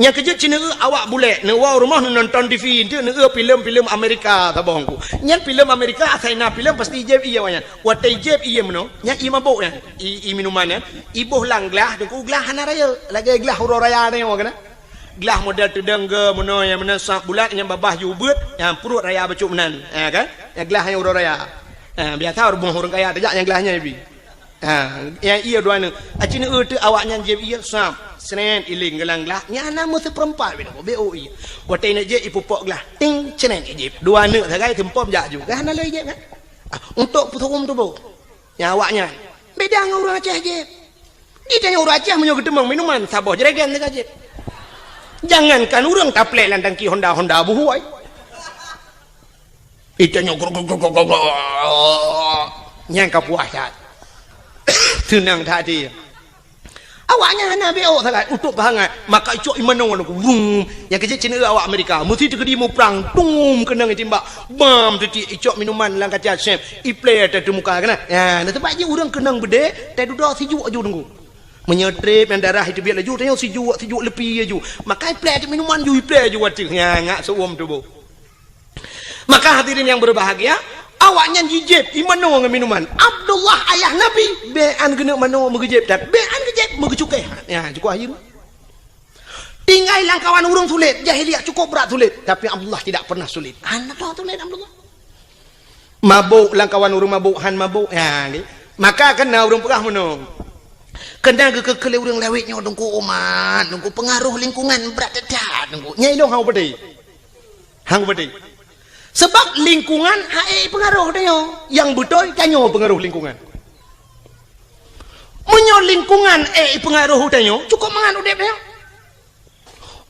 Yang kerja Cina awak boleh newa rumah nonton TV itu film Amerika tabongku. Yang film Amerika asalnya film pasti ijib iya wanya. Waktu ijib iya mano nya imabuk ya i minumannya ibuh lang gelah dengku gelah hana raya lagi gelah huru raya ni wakana. Gelah model tedang ke mana yang mana sak bulat yang babah jubut yang perut raya bacuk menan kan yang gelah yang urang raya biasa orang kaya tajak yang gelahnya ibi yang ia dua ni acina tu awaknya je ia sam senen iling gelang lah nya nama seperempat bina bo ia watai nak je ipupok lah ting senen je dua ni sagai tempom jak juga hana lagi je kan untuk puturum tu bo yang awaknya beda dengan orang Aceh je dia tanya orang Aceh punya ketemang minuman sabah jeragan dekat je jangankan orang taplek landang ki Honda buhuai itanya yang kapuasat tenang tadi awaknya hana beo sangat untuk bahangat maka icok imano wung yang kecil Cina awak Amerika mesti tegedi mu perang tum kena timbak bam tu icok minuman lang kaca chef iplay ada muka kena ya nanti tempat je orang kenang bede tak duduk sejuk aju tunggu menyetrip yang darah itu biar laju tanya sejuk lepi aju maka iplay ada minuman ju iplay aju wacik ya ngak seuam tu bo maka hadirin yang berbahagia awaknya jijib imano dengan minuman Abdullah ayah Nabi bean kena mano mengejib dan bean kejib mengecukai ya cukup akhir tinggal langkawan urung sulit jahiliah cukup berat sulit tapi Abdullah tidak pernah sulit anak tahu sulit Abdullah mabuk langkawan urung mabuk han mabuk ya maka kena urung perah mano kena kekele urung lewitnya dengku umat dengku pengaruh lingkungan berat dekat dengku nyai dong hang pedih sebab lingkungan pengaruh dia yang betul tanya pengaruh lingkungan menyo lingkungan pengaruh dia cukup mangan udep dia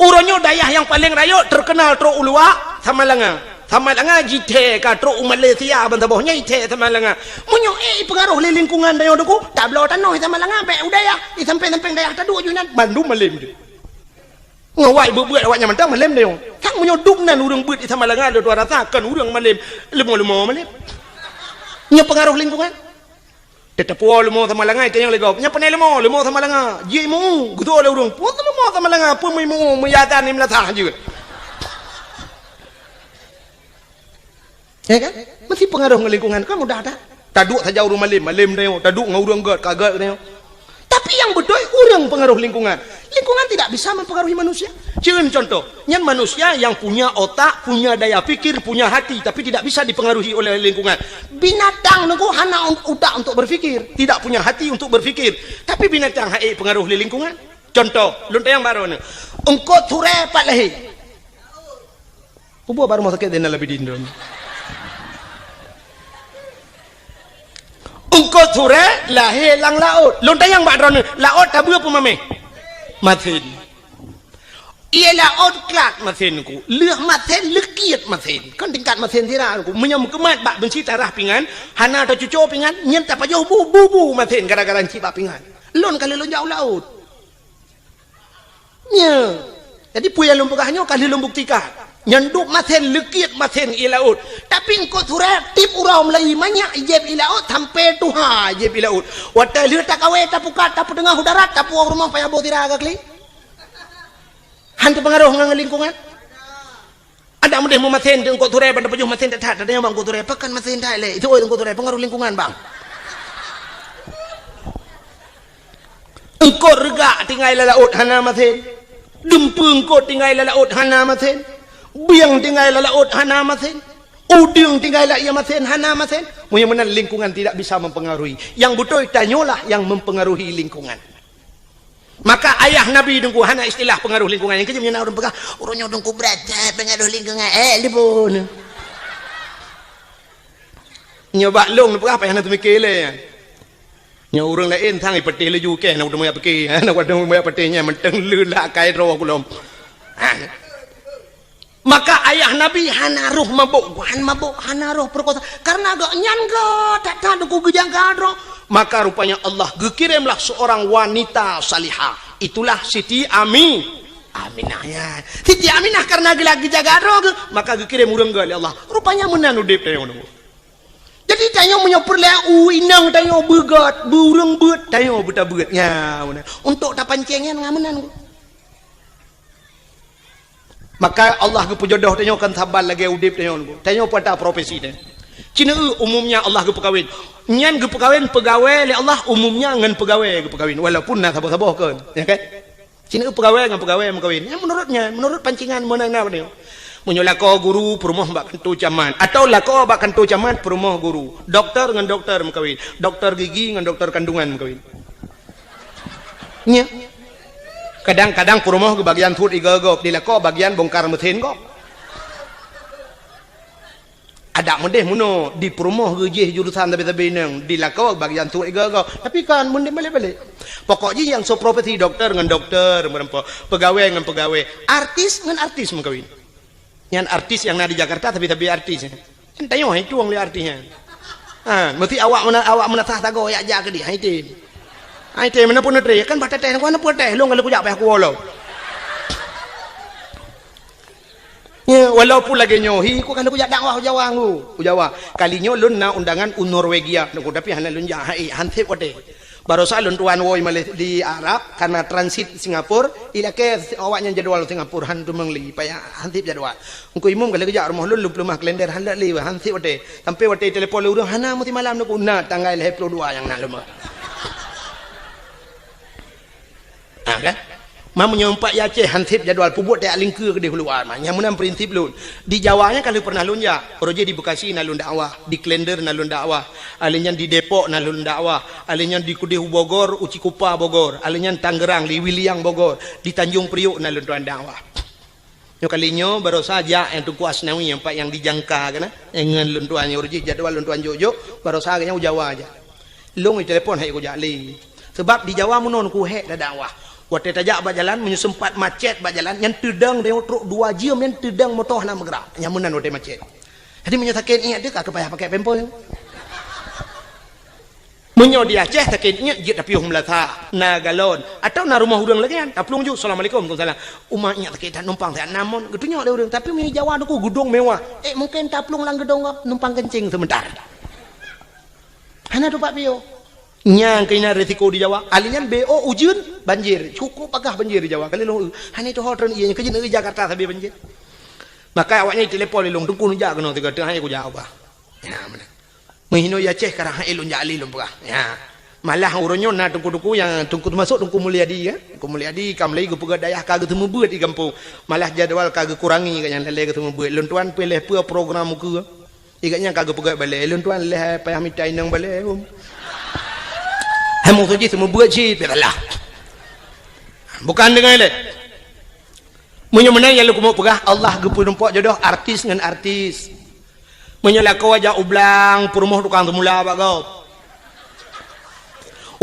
uronyo dayah yang paling rayo terkenal tro ulua sama langa jite ka tro Malaysia bantaboh nyai te sama langa menyo pengaruh lingkungan dia deku tak belo tanoh sama langa be udaya di samping-samping dayah tadu junan Bandung malim dia ngawai buat awaknya mentang malam dia tak menyoduk nan urang buat di sama lengan dua rasakan urang malam lemo malam nya pengaruh lingkungan tetap puas lemo sama lengan itu yang legap nya penai lemo sama lengan je mu gitu oleh urang puas lemo sama lengan pun mu meyatan ni melatah juga ya kan mesti pengaruh lingkungan kamu dah ada taduk saja urang malam dia taduk ngau urang kagat dia tapi yang betul urang pengaruh lingkungan tidak bisa mempengaruhi manusia. Contoh, yang manusia yang punya otak, punya daya pikir, punya hati, tapi tidak bisa dipengaruhi oleh lingkungan. Binatang nunggu hana otak untuk berfikir, tidak punya hati untuk berfikir, tapi binatang pengaruh oleh lingkungan. Contoh, lontar yang baru ni, engkau ture pat lehi. Ubu baru mau sakit dena lebih dindon. Engkau ture lahir lang laut. Lontar yang baru ni, laut tabu apa mame? Matin ia laut kelak matin ku leh matin lekiat matin kan tingkat matin tira ku menyam kemat bak benci tarah pingan hana atau cucu pingan nyen tak payah bu matin gara-gara cip pingan lon kali lon jauh laut nya jadi puya lumpukannya kali lumpuk tika nyanduk matin lekiat matin ia laut tapi engkau surat tip urau Melayu banyak ijeb ia laut sampai tuha ijeb ia laut watai lihat tak kawe tak pukat tak tengah udara tak puak rumah payah bawa tira agak kali hantu pengaruh dengan lingkungan ada mudah mau matin engkau turai pada pejuh matin tak ada yang bang engkau turai pekan matin tak le itu engkau turai pengaruh lingkungan bang engkau regak tinggal laut hana matin dempung engkau tinggal laut hana matin biang tinggal laut hana matin udung tinggal ia matin hana matin mudah lingkungan tidak bisa mempengaruhi yang betul tanyalah yang mempengaruhi lingkungan. Maka ayah Nabi dengku hana istilah pengaruh lingkungan yang kejamnya orang pegang orangnya dengku berat pengaruh lingkungan libun nyoba long apa yang nak mikir le nya orang lain thang ipeti le ju ke nak udah mau pergi nak udah mau petinya menteng lula kai ro kulom maka ayah Nabi hana roh mabuk hana roh perkosa karena agak nyangga tak tahu dengku gejang gadro maka rupanya Allah gekirimlah seorang wanita salihah itulah Siti Aminah ya Siti Aminah karena lagi jaga roh maka gekirim urang gali Allah rupanya menan udip tayong nunggu jadi tayong menyoper leu inang tayong begat burung bet tayong buta begat ya untuk tak pancengnya ngamenan maka Allah ke jodoh tayong kan sabar lagi udip tayong nunggu tayong pada profesi tayong Cina umumnya Allah ke pekawin nyan ke pekawin pegawai oleh Allah umumnya ngan pegawai ke pekawin walaupun nak sabar-sabar kan ya kan Cina pegawai ngan pegawai mengkawin ya menurut pancingan mana dia Menyolah kau guru perumah bak kantor camat atau lah kau bak kantor camat perumah guru. Doktor dengan doktor mengkawin. Doktor gigi dengan doktor kandungan mengkawin. Nya. Kadang-kadang perumah ke bagian food igagop di lah kau bagian bongkar mesin kau. Ada mendeh muno di perumah gejih jurusan tapi nang di lah kau bagian food igagop. Tapi kan mendeh balik-balik. Pokoknya yang so property doktor dengan doktor merempo, pegawai dengan pegawai, artis dengan artis mengkawin. Yang artis yang ada di Jakarta tapi artis. Kan tayo hai tuang le artisnya. Mesti awak menatah tago ya ja ke dia hai tim. Hai tim mana pun tre kan bata teh kan apa teh long kalau ku jak aku walau. Ya walaupun lagi nyohi ku kan ku jak dakwah Jawa ku Jawa. Kalinya lun na undangan Norwegia ku tapi hana lun ja hai hantep wate. Baru saya tuan woi malih di Arab karena transit Singapura ila ke awaknya jadwal Singapura hantu mengli paya hantip jadwal engko imum kali kerja rumah lu lumah kalender handak li hantip wate sampai wate telefon lu hana muti malam nu na tanggal 22 yang nak lumah kan mau menyompak ya Aceh hantip jadwal pubut tak lingkir ke di keluar mah yang menang prinsip lun di Jawanya kalau pernah lun ya roje di Bekasi nalun dakwah di Klender nalun dakwah alinyan di Depok nalun dakwah alinyan di Kudihu Bogor Uci Kupa Bogor alinyan Tangerang di Wiliang Bogor di Tanjung Priok nalun tuan dakwah yo kalinya baru saja yang Tungku Asnawi yang pak yang dijangka kan dengan lun tuan roje jadwal lun tuan Jojo baru saja Jawa aja lung di telepon hai ku jali sebab di Jawa menon ku hek dah dakwah waktu tajak berjalan menyusempat macet berjalan yang tedang dia truk 2 jam yang tedang motor nak bergerak yang menan waktu macet jadi menyatakan ingat dia tak payah pakai pempol menyo dia Aceh takin ingat dia tapi melata na galon atau na rumah urang lagi kan taplung ju assalamualaikum waalaikumsalam umah ingat takin numpang tak namun gedunya ada urang tapi di Jawa tu gedung mewah mungkin taplung lang gedung numpang kencing sebentar hana tu Pak Pio yang kena resiko di Jawa alinyan BO ujian banjir cukup agak banjir di Jawa kali long hanya itu hotel ianya kerja di Jakarta tapi banjir maka awaknya telepon long tungku nujak kena tiga tengah aku jawab ya mana menghino ya Aceh karena elon jali long pegah ya malah urunyo na tungku yang tungku masuk tungku Mulyadi ya tungku Mulyadi kam lagi pegah dayah kagak temu buat di kampung malah jadwal kagak kurangi kanya lele ketemu buat lon tuan pilih pua program muka igaknya kagak pegah balik lon tuan leh payah mitai nang balik Hemu tu je semua buat je lah. Bukan dengan ele. Menyemenang yang lu mau pegah Allah gepu nampak jodoh artis dengan artis. Menyelah kau aja ublang perumah tukang temula pak kau.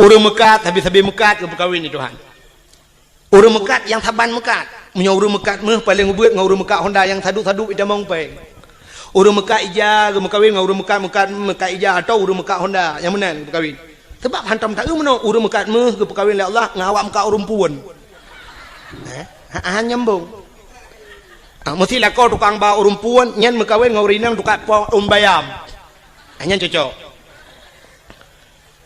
Urang mekat habis mekat ke perkahwin ni Tuhan. Urang mekat yang saban mekat. Menyo urang mekat meh paling ubeut ngau urang mekat Honda yang sadu-sadu ida mong peng. Urang mekat ija ke perkahwin ngau urang mekat ija atau urang mekat Honda yang menang perkahwin. Sebab hantam tak mana urang mekat meh ke perkahwin oleh Allah ngawak mekat urang puan. Nyambung. Mesti lah kau tukang bawa urang puan nyan mekawin ngau rinang tukang bayam. Nyan cocok.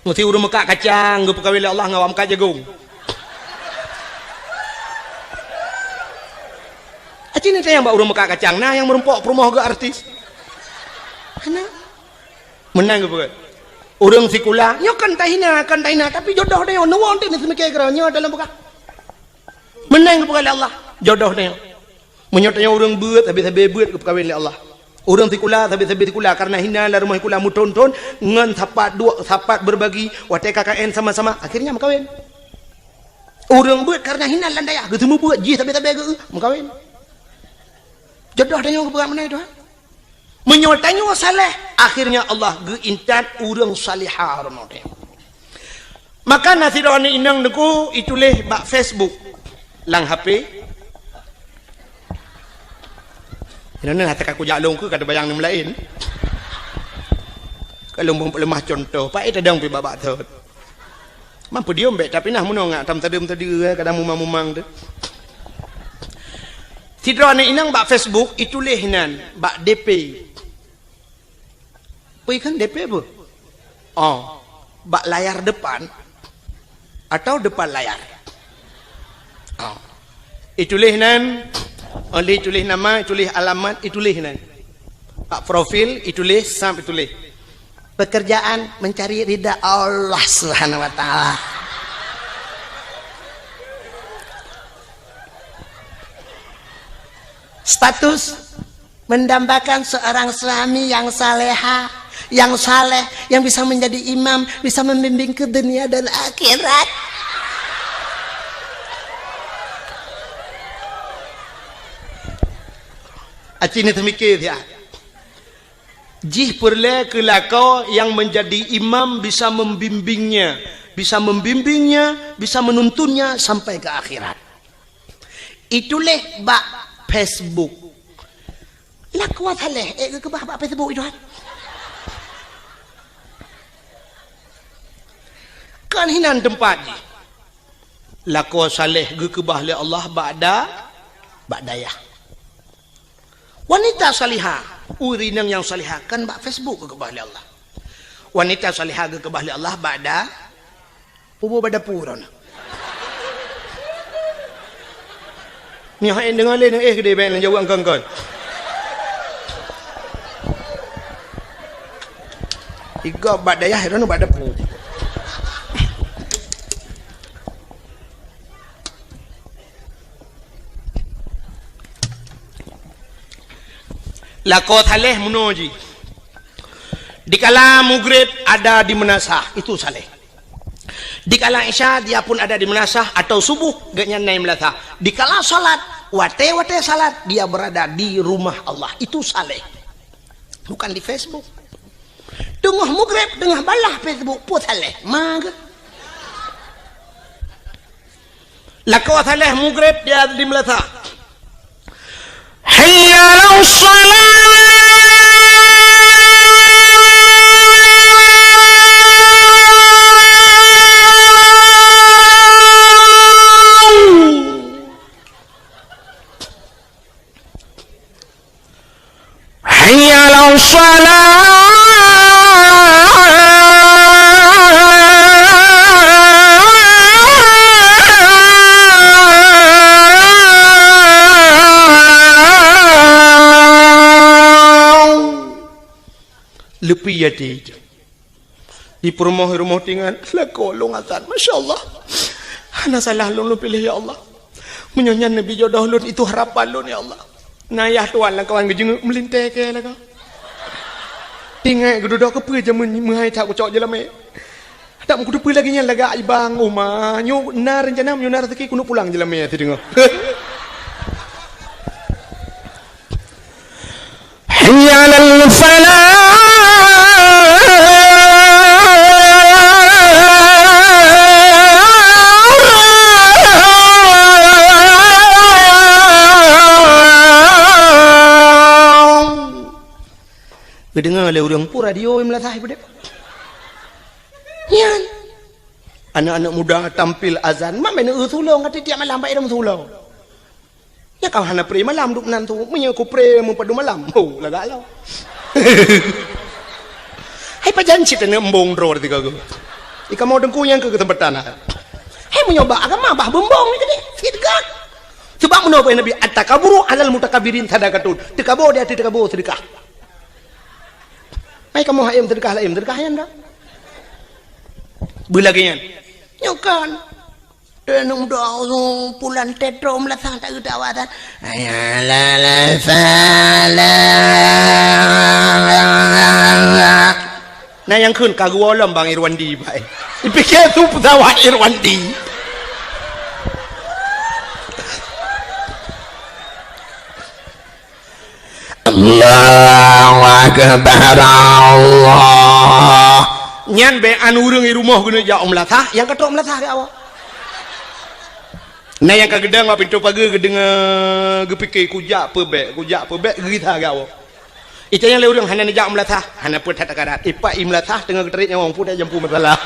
Mesti urang mekat kacang ke perkahwin oleh Allah ngawak mekat jagung. Acin itu yang bawa urang mekat kacang nah yang merumpok perumah ke artis. Mana? Menang ke perkahwin. Urang sikula nyo kan tahina tapi jodoh dia nuwang teh semikir kira nyo dalam bekah menang kepada Allah jodoh dia menyotanya urang beut habis beut ke perkahwin Allah urang sikula habis sikula karena hina la rumah kula muton-ton ngan sapat berbagi wate KKN sama-sama akhirnya berkahwin urang beut karena hina landaya ke semua beut ji habis ke berkahwin jodoh dia ke perkahwin mana itu menyoltanya saleh akhirnya Allah geintan urang salihah ronote maka nasirani inang deku ituleh bak Facebook lang HP ini hati aku jalung ke kada bayang nem lain kalau lemah contoh pak itu dang pi babak tu mampu dia mbek tapi nah muno ngak tam tadem tadi kadang mumang tu sidrone inang bak Facebook ituleh nan bak DP Pui kan DP apa? Oh, bak layar depan atau depan layar. Oh, itulah nan, oleh itulah nama, itulah alamat, itulah nan. Bak profil, itulah sam, itulah. Pekerjaan mencari ridha Allah Subhanahu Wa Taala. Status mendambakan seorang suami yang saleha, yang saleh, yang bisa menjadi imam, bisa membimbing ke dunia dan akhirat. Acini temikir ya. Jih perle kelakau yang menjadi imam bisa membimbingnya, bisa menuntunnya sampai ke akhirat. Itulah bak Facebook. Lah kuat haleh, ke bak Facebook itu. Kan hinan tempat ni. Laku saleh ke bahli Allah ba'dayah. Wanita salihah, urinang yang salihah kan bak Facebook ke bahli Allah. Wanita salihah ke bahli Allah ba'da puron. Ni hak dengar le gede ben jawab kan. Iga ba'dayah rano ba'da pu. Lakot haleh munoji. Dikala maghrib ada di menasah, itu saleh. Dikala isya dia pun ada di menasah atau subuh gaknya naik melatah. Dikala salat, wate salat dia berada di rumah Allah, itu saleh. Bukan di Facebook. Tengah maghrib, tengah balah Facebook pun saleh. Mag. Lakot haleh maghrib dia di melatah. Hayya 'alas shalah. Hayya 'alas shalah. Lepi ya di rumah tinggal lakolong azan, masya Allah. Hana salah lu pilih ya Allah. Menyanyian Nabi jodoh lu itu harapan lu ya Allah. Nayah tuan lah kawan gejeng melintai ke lah kau. Tinggal geduduk ke pe jamu menghai tak kucok je lama. Tak mau kudu lagi nya laga ibang rumah. Nyu nar rencana nyu nar rezeki kudu pulang je lama ti dengar. Hayya 'alal falah. Dengar le orang pun radio yang melatah ibu dek. Yan. Anak-anak muda tampil azan, mak mana sulong kata tiap malam baik dalam sulong. Ya kau hana pre malam duk nantu, menye ku pre mempadu malam. Oh, lagak lau. Hai pajanci tena embong dror tiga go. Ika mau dengku yang ke tempat tanah. Hai menyoba agama bah bembong ni tadi. Sedekah. Sebab menapa Nabi at-takaburu alal mutakabirin sadaqatun. Tekabur dia tekabur sedekah. Mai kamu hayam sedekah yang dah. Belagian. Nyokan. Denung doa pulan tetro melasang tak ada awatan. Ayala fala. Nah yang kun kagualam Bang Irwandi baik. Dipikir tu pesawat Irwandi. Allahu Akbar Allah. Nyan be anu urang rumah guna ja melatah, yang ketok melatah ke awak. Nah yang kagedang apa pintu pagi kedengar gepikir kujak pebek gerita ke awak. Itu yang le urang hana ja melatah, hana pun tak karat. Ipak i melatah tengah geterit yang orang pun dah jampu masalah.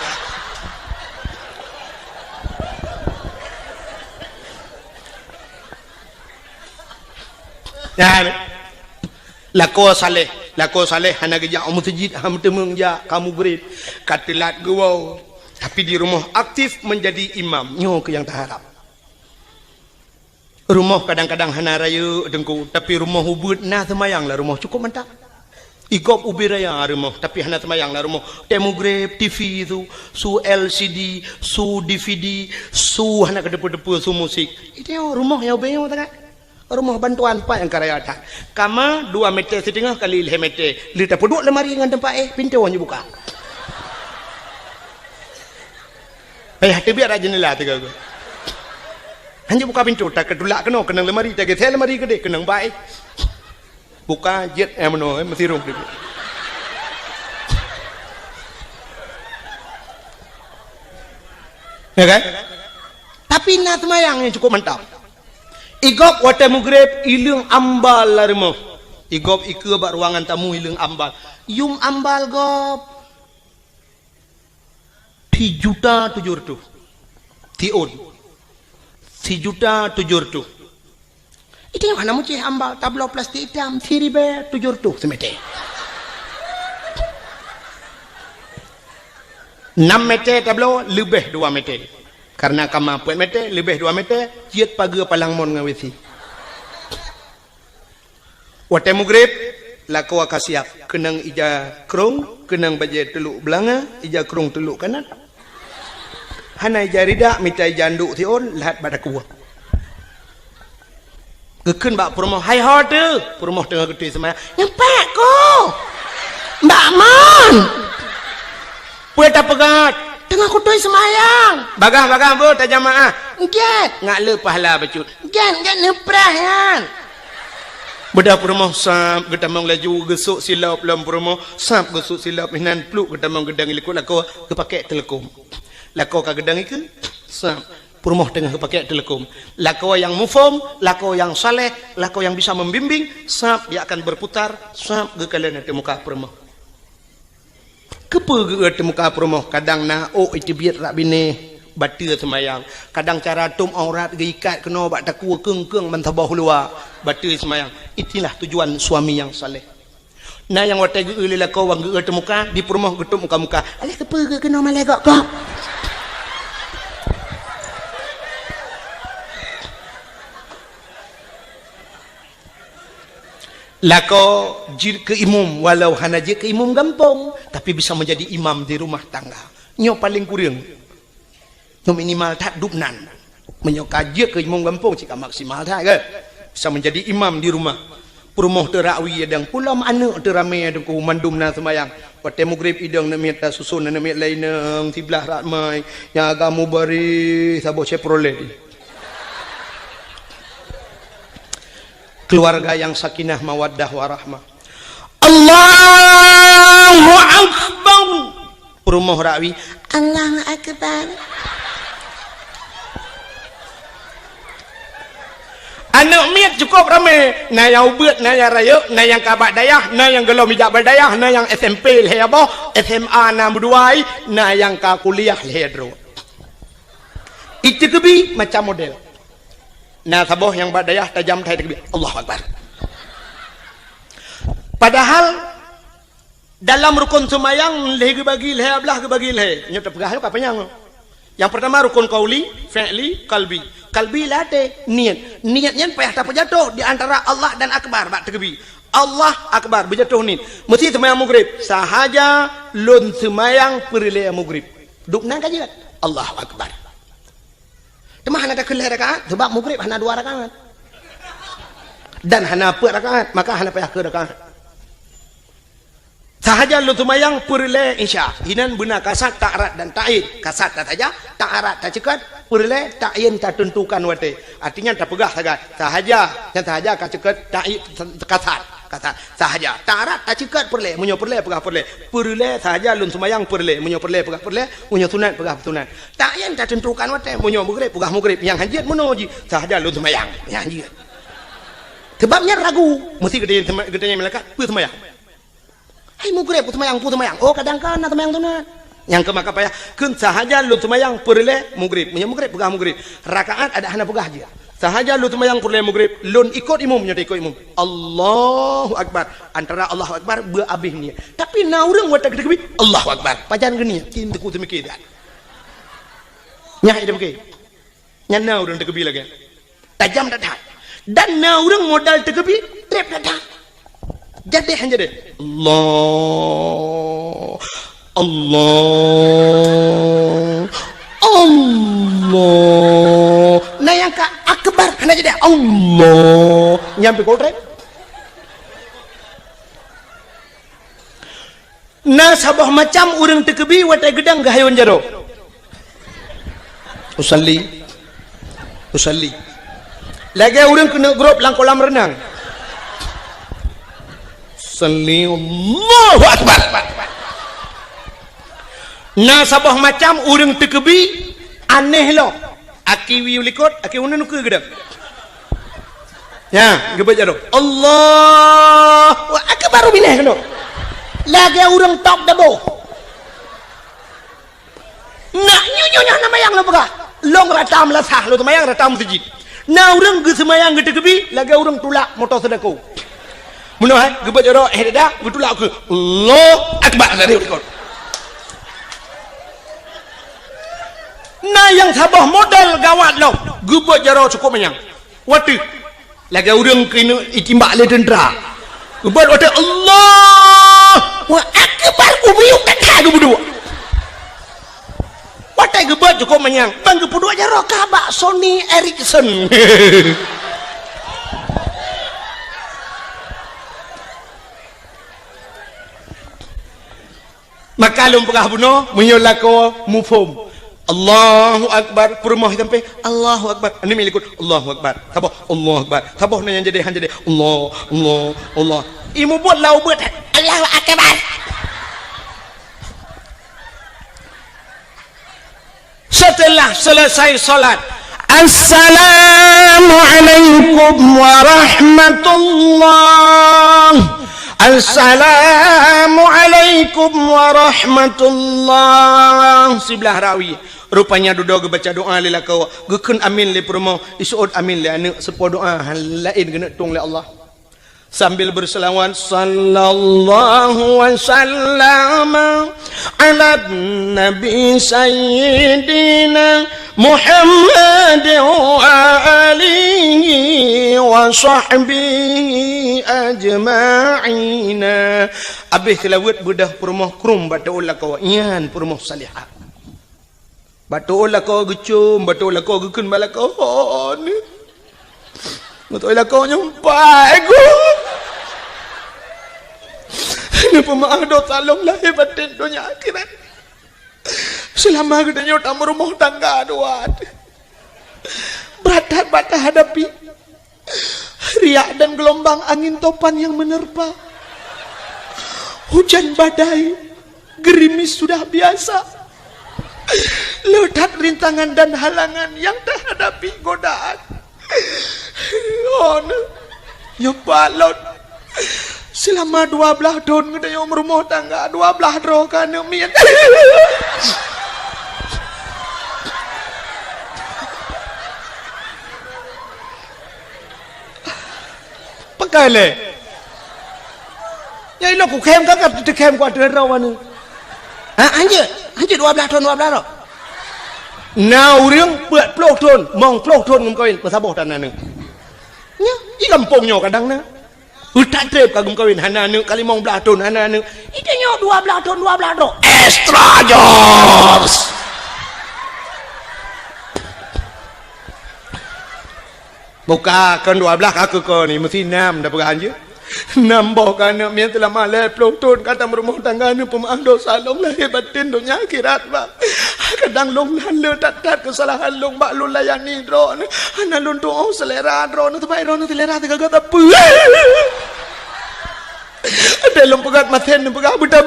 Nah, lako saleh hana gejak masjid ham temeng ja kamu berit katelat gawau tapi di rumah aktif menjadi imam nyo ke yang terharap. Rumah kadang-kadang hana raya dengku tapi rumah ubud nah semayang lah rumah cukup mantap. Igop ubi raya rumah tapi hana semayang lah rumah. Demograf TV tu su LCD su DVD su hana ke depu-depu su musik. Itu rumah yang beyo tak. rumah bantuan pak yang karya atas kama 2 meter setengah kali 5 meter li tak peduk lemari dengan tempat pintu hanya buka tu biar aja jendela tu kau hanya buka pintu tak kedulak kena lemari tak saya lemari gede kena baik buka jet mano mesti rong tu ya kan tapi nak semayang yang cukup mantap igop wate mugrib ilung ambal larimo igop ike bak ruangan tamu ilung ambal yung ambal gop 3.700 tiun 3.700 itu yang mana mucih ambal tablo plastik hitam 3.700 semete 6 meter tablo lebih 2 meter karena kama 4 meter lebih 2 meter jiat paga palang mon ngawisi wate mugrib lako akasiap kenang ija krong kenang baje teluk belanga ija krong teluk kanan hana ija rida mitai janduk tion lahat pada kuah gekeun bak promoh hai horde promoh tengah gede semaya nyampak ko mbak mon pueta pegat tengah kutoi semayang bagah bu tak jamaah nget ngak le pahala becut nget neprah kan bedah promoh sap gedamang laju gesuk silap lam promoh sap gesuk silap hinan pluk gedamang gedang ilikut lako kepake telekom lako ka gedang iku sap promoh tengah kepake telekom lako yang mufom lako yang saleh lako yang bisa membimbing sap dia akan berputar sap ke kalian ada muka promoh kepe ke muka promoh kadang na itu biar rak bini batir semayang kadang cara tum aurat geikat kena bak takua keng mentabah luar batir semayang itulah tujuan suami yang saleh nah yang watai ge lila kau wang ge muka di promoh getuk muka alih kepe ke kena malai kok lako jir ke imam walau hana je ke imam gampang tapi bisa menjadi imam di rumah tangga nyo paling kurang nyo minimal tak dupnan menyoka je ke imam gampang jika maksimal tak ke bisa menjadi imam di rumah perumoh terakwi adang pula mana terame adang ku mandum na semayang wate mugrib idang namiat susun namiat lainang tiblah ratmai yang agamu bari sabo Chevrolet keluarga yang sakinah mawaddah warahmah Allahu Akbar perumoh rakwi Allahu Akbar anak miat cukup ramai na yang ubet na yang raya na yang kabak dayah na yang gelam hijab berdayah na yang SMP lehabo SMA na berduai na yang ka kuliah lehedro itu kebi macam model nah saboh yang badayah tajam thai takbir Allahu Akbar padahal dalam rukun semayang leh bagi leh ablah bagi leh nyo terpegah lu kapanya yang pertama rukun qauli fi'li qalbi late niatnya payah tak jatuh di antara Allah dan akbar bak takbir Allah akbar berjatuh ni mesti semayang maghrib sahaja lun semayang perle maghrib duk nang kaji Allahu Akbar cuma hana tak kelih rakaat sebab maghrib hana 2 rakaat dan hana 4 rakaat maka hana payah ke rakaat sahaja lu tumayang perle isya hinan benar kasat ta'arat dan ta'in kasat tak saja ta'arat tak cekat perle ta'in tak tentukan wate artinya tak pegah sahaja yang sahaja ka cekat ta'in kasat sahaja ta'arat tak cekat perle munyo perle pegah perle sahaja lun sumayang perle munyo perle pegah perle munyo sunat pegah sunat ta'in tak tentukan wate munyo maghrib pegah maghrib yang hajiat menuji sahaja lun sumayang yang hajiat sebabnya ragu mesti gedenya malaikat pu sumayang hai maghrib pu sumayang oh kadang-kadang sumayang sunat yang ke maka payah kun sahaja lu tumayang perle maghrib munyo maghrib pegah maghrib rakaat ada hana pegah aja sahaja lu tumayang perle maghrib lun ikut imam nya ikut imam Allahu Akbar antara Allahu Akbar beabih ni tapi na urang watak debi Allahu Akbar pajan geni tin teku temikir dah nya ide ke nya na urang tebi lagi tajam dah dan na urang modal tebi trip dah jadi hanya deh Allah. Nah yang ka akbar hanya jadi Allah. nyampe kolret. Na sabah macam urang tekebi watai gedang gahayon jaro. Usalli. Lagi urang kena grup lang kolam renang. Salli Allahu Akbar. Na sabah macam urang tekebi aneh lo. Aki wiu likot, aki una nuke gedang. Ya, gebet jaro. Allahu Akbar bineh kena. Lagi orang top dabo. Nak nyonya nama yang lo pegah. Long ratam lah sah lo temayang ratam sejid. Na orang ge semayang ge tegebi, lagi orang tulak motor sedekau. Munoh gebet jaro dah betulak ke. Allah Akbar dari ikut. Na yang sabah modal gawat lo. Gebet jaro cukup menyang. Wati. Lagi orang kena itimbak le tentera. Gebet wati Allah wa akbar ubiyuk tak ke berdua. Watai gebet cukup menyang. Bang ke berdua jaro kabak Sony Ericsson. Maka lum pegah buno menyolako mufum. Allahu Akbar perumah sampai Allahu Akbar. Ini milikut Allahu Akbar. Tabah Allahu Akbar. Tabah yang jadi han jadi Allah. Imu buat lau buat Allahu Akbar. Setelah selesai salat, Assalamualaikum warahmatullah. Assalamualaikum warahmatullah. Sebelah rawi. Rupanya duduk baca doa lila kau. Gekun amin le perumah. Isuud amin le anak. Sepo doa lain kena tung le Allah. Sambil berselawat sallallahu wasallam ala nabi sayyidina Muhammad wa alihi wa sahbihi ajma'ina. Habis selawat budah perumah krum batu ulah kau ian perumah salihah. Batu ulah kau gecum, batu ulah kau gekun bala kau ni. Batu ulah kau nyumpai aku. Ini pemaaf dosa long lahir batin dunia akhirat. Selama kita nyota merumah tangga doat. Berat bata hadapi riak dan gelombang angin topan yang menerpa. Hujan badai, gerimis sudah biasa. Letak rintangan dan halangan yang terhadapi godaan. Oh, nyopalot. Selama 12 tahun kita yang rumah tangga 12 roh kan mian. Pakai le. Ya ilo ku kem kakak tu kem ku ada roh mana? Anjir 12 tahun 12 roh. Now riang buat 10 tahun, mong 10 tahun ngkawin pasabah tanah ni. Nya, i kampungnya kadang na. Utak trip kagum kawin hana nu kali mong belah tahun hana nu. Itanya 12 tahun 12 tahun. Extra jobs. Buka kan 12 aku ko ni mesti 6 dah pegang je. 6 boh kan mian telah malah 10 tahun kata rumah tangga nu pemaaf dosa long lahir batin dunia akhirat ba. Kadang long lalu tat kesalahan long bak lu layani drone ana lun tu selera drone tu baik drone selera tu gagak apa ada long pegat maten pegat buta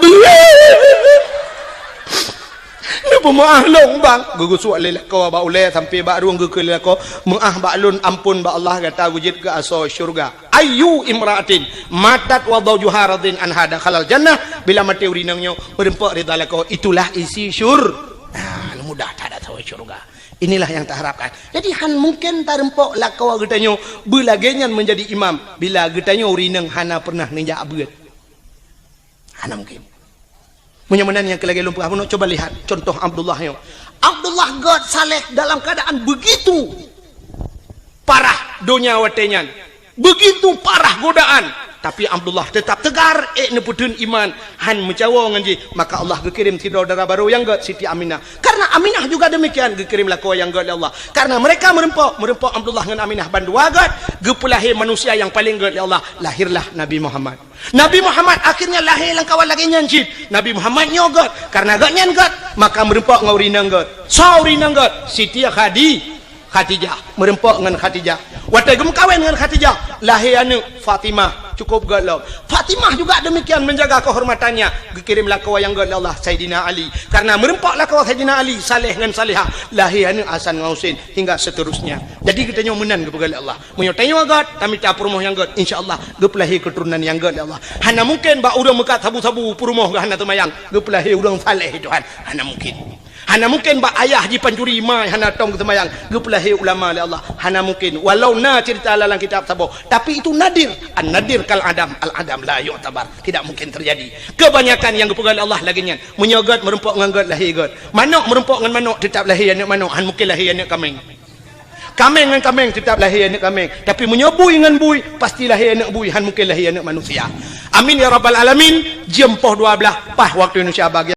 ni pemaah long bang gugus suak lelah kau ba ule sampai ba ruang gugus lelah kau mengah ba lun ampun ba Allah kata wujud ke aso syurga ayu imraatin matat wa zawjuha radin an hada khalal jannah bila mati urinangnya berempak ridha kau itulah isi mudah tak ada tahu syurga. Inilah yang tak harapkan. Jadi han mungkin tak rempok lah kau getanyo belagenyan menjadi imam bila getanyo urinang hana pernah ninja abad. Hana mungkin. Menyamanan yang kelagi lumpur aku nak coba lihat contoh Abdullah yo. Abdullah God saleh dalam keadaan begitu parah dunia watenyan. Begitu parah godaan. tapi Abdullah tetap tegar neputun iman han mencawa nganji maka Allah gekirim saudara baru yang got Siti Aminah. Karena Aminah juga demikian gekirim laku yang got Allah. Karena mereka merempok Abdullah dengan Aminah bandua got gepulahir manusia yang paling got Allah, lahirlah Nabi Muhammad. Nabi Muhammad akhirnya lahir lang kawan lagi nyancit. Nabi Muhammad nyogot karena got nyangot maka merempok ngauri nanggot. Sauri nanggot Siti Khadijah merempok dengan Khadijah. Waktu gem kawin dengan Khadijah lahir anak Fatimah cukup galau. Fatimah juga demikian menjaga kehormatannya. Dikirimlah ke wayang Allah Sayyidina Ali. Karena merempaklah ke Sayyidina Ali saleh dengan salihah lahir anak Hasan Husain hingga seterusnya. Jadi kita nyomunan kepada Allah. Menyotanya wagat kami tak perumoh yang gat insyaallah gepelahi keturunan yang gat Allah. Hana mungkin ba urang mekat sabu-sabu perumoh hana tumayang gepelahi urang saleh Tuhan. Hana mungkin. Hana mungkin ba ayah di pancuri mai hana tong ketemayang gepelahi ulama oleh Allah. Hana mungkin walau na cerita dalam kitab sabo tapi itu nadir. An-nadir kal adam al-adam la yu'tabar. Tidak mungkin terjadi. Kebanyakan yang kepegal Allah lagi nyan menyogot merempok nganggot lahir got. Manok merempok ngan manok tetap lahir anak manok han mungkin lahir anak kambing. Kambing dengan kambing tetap lahir anak kambing. Tapi menyobui dengan bui pasti lahir anak bui han mungkin lahir anak manusia. Amin ya rabbal alamin. Jam 12 pas waktu Indonesia bagian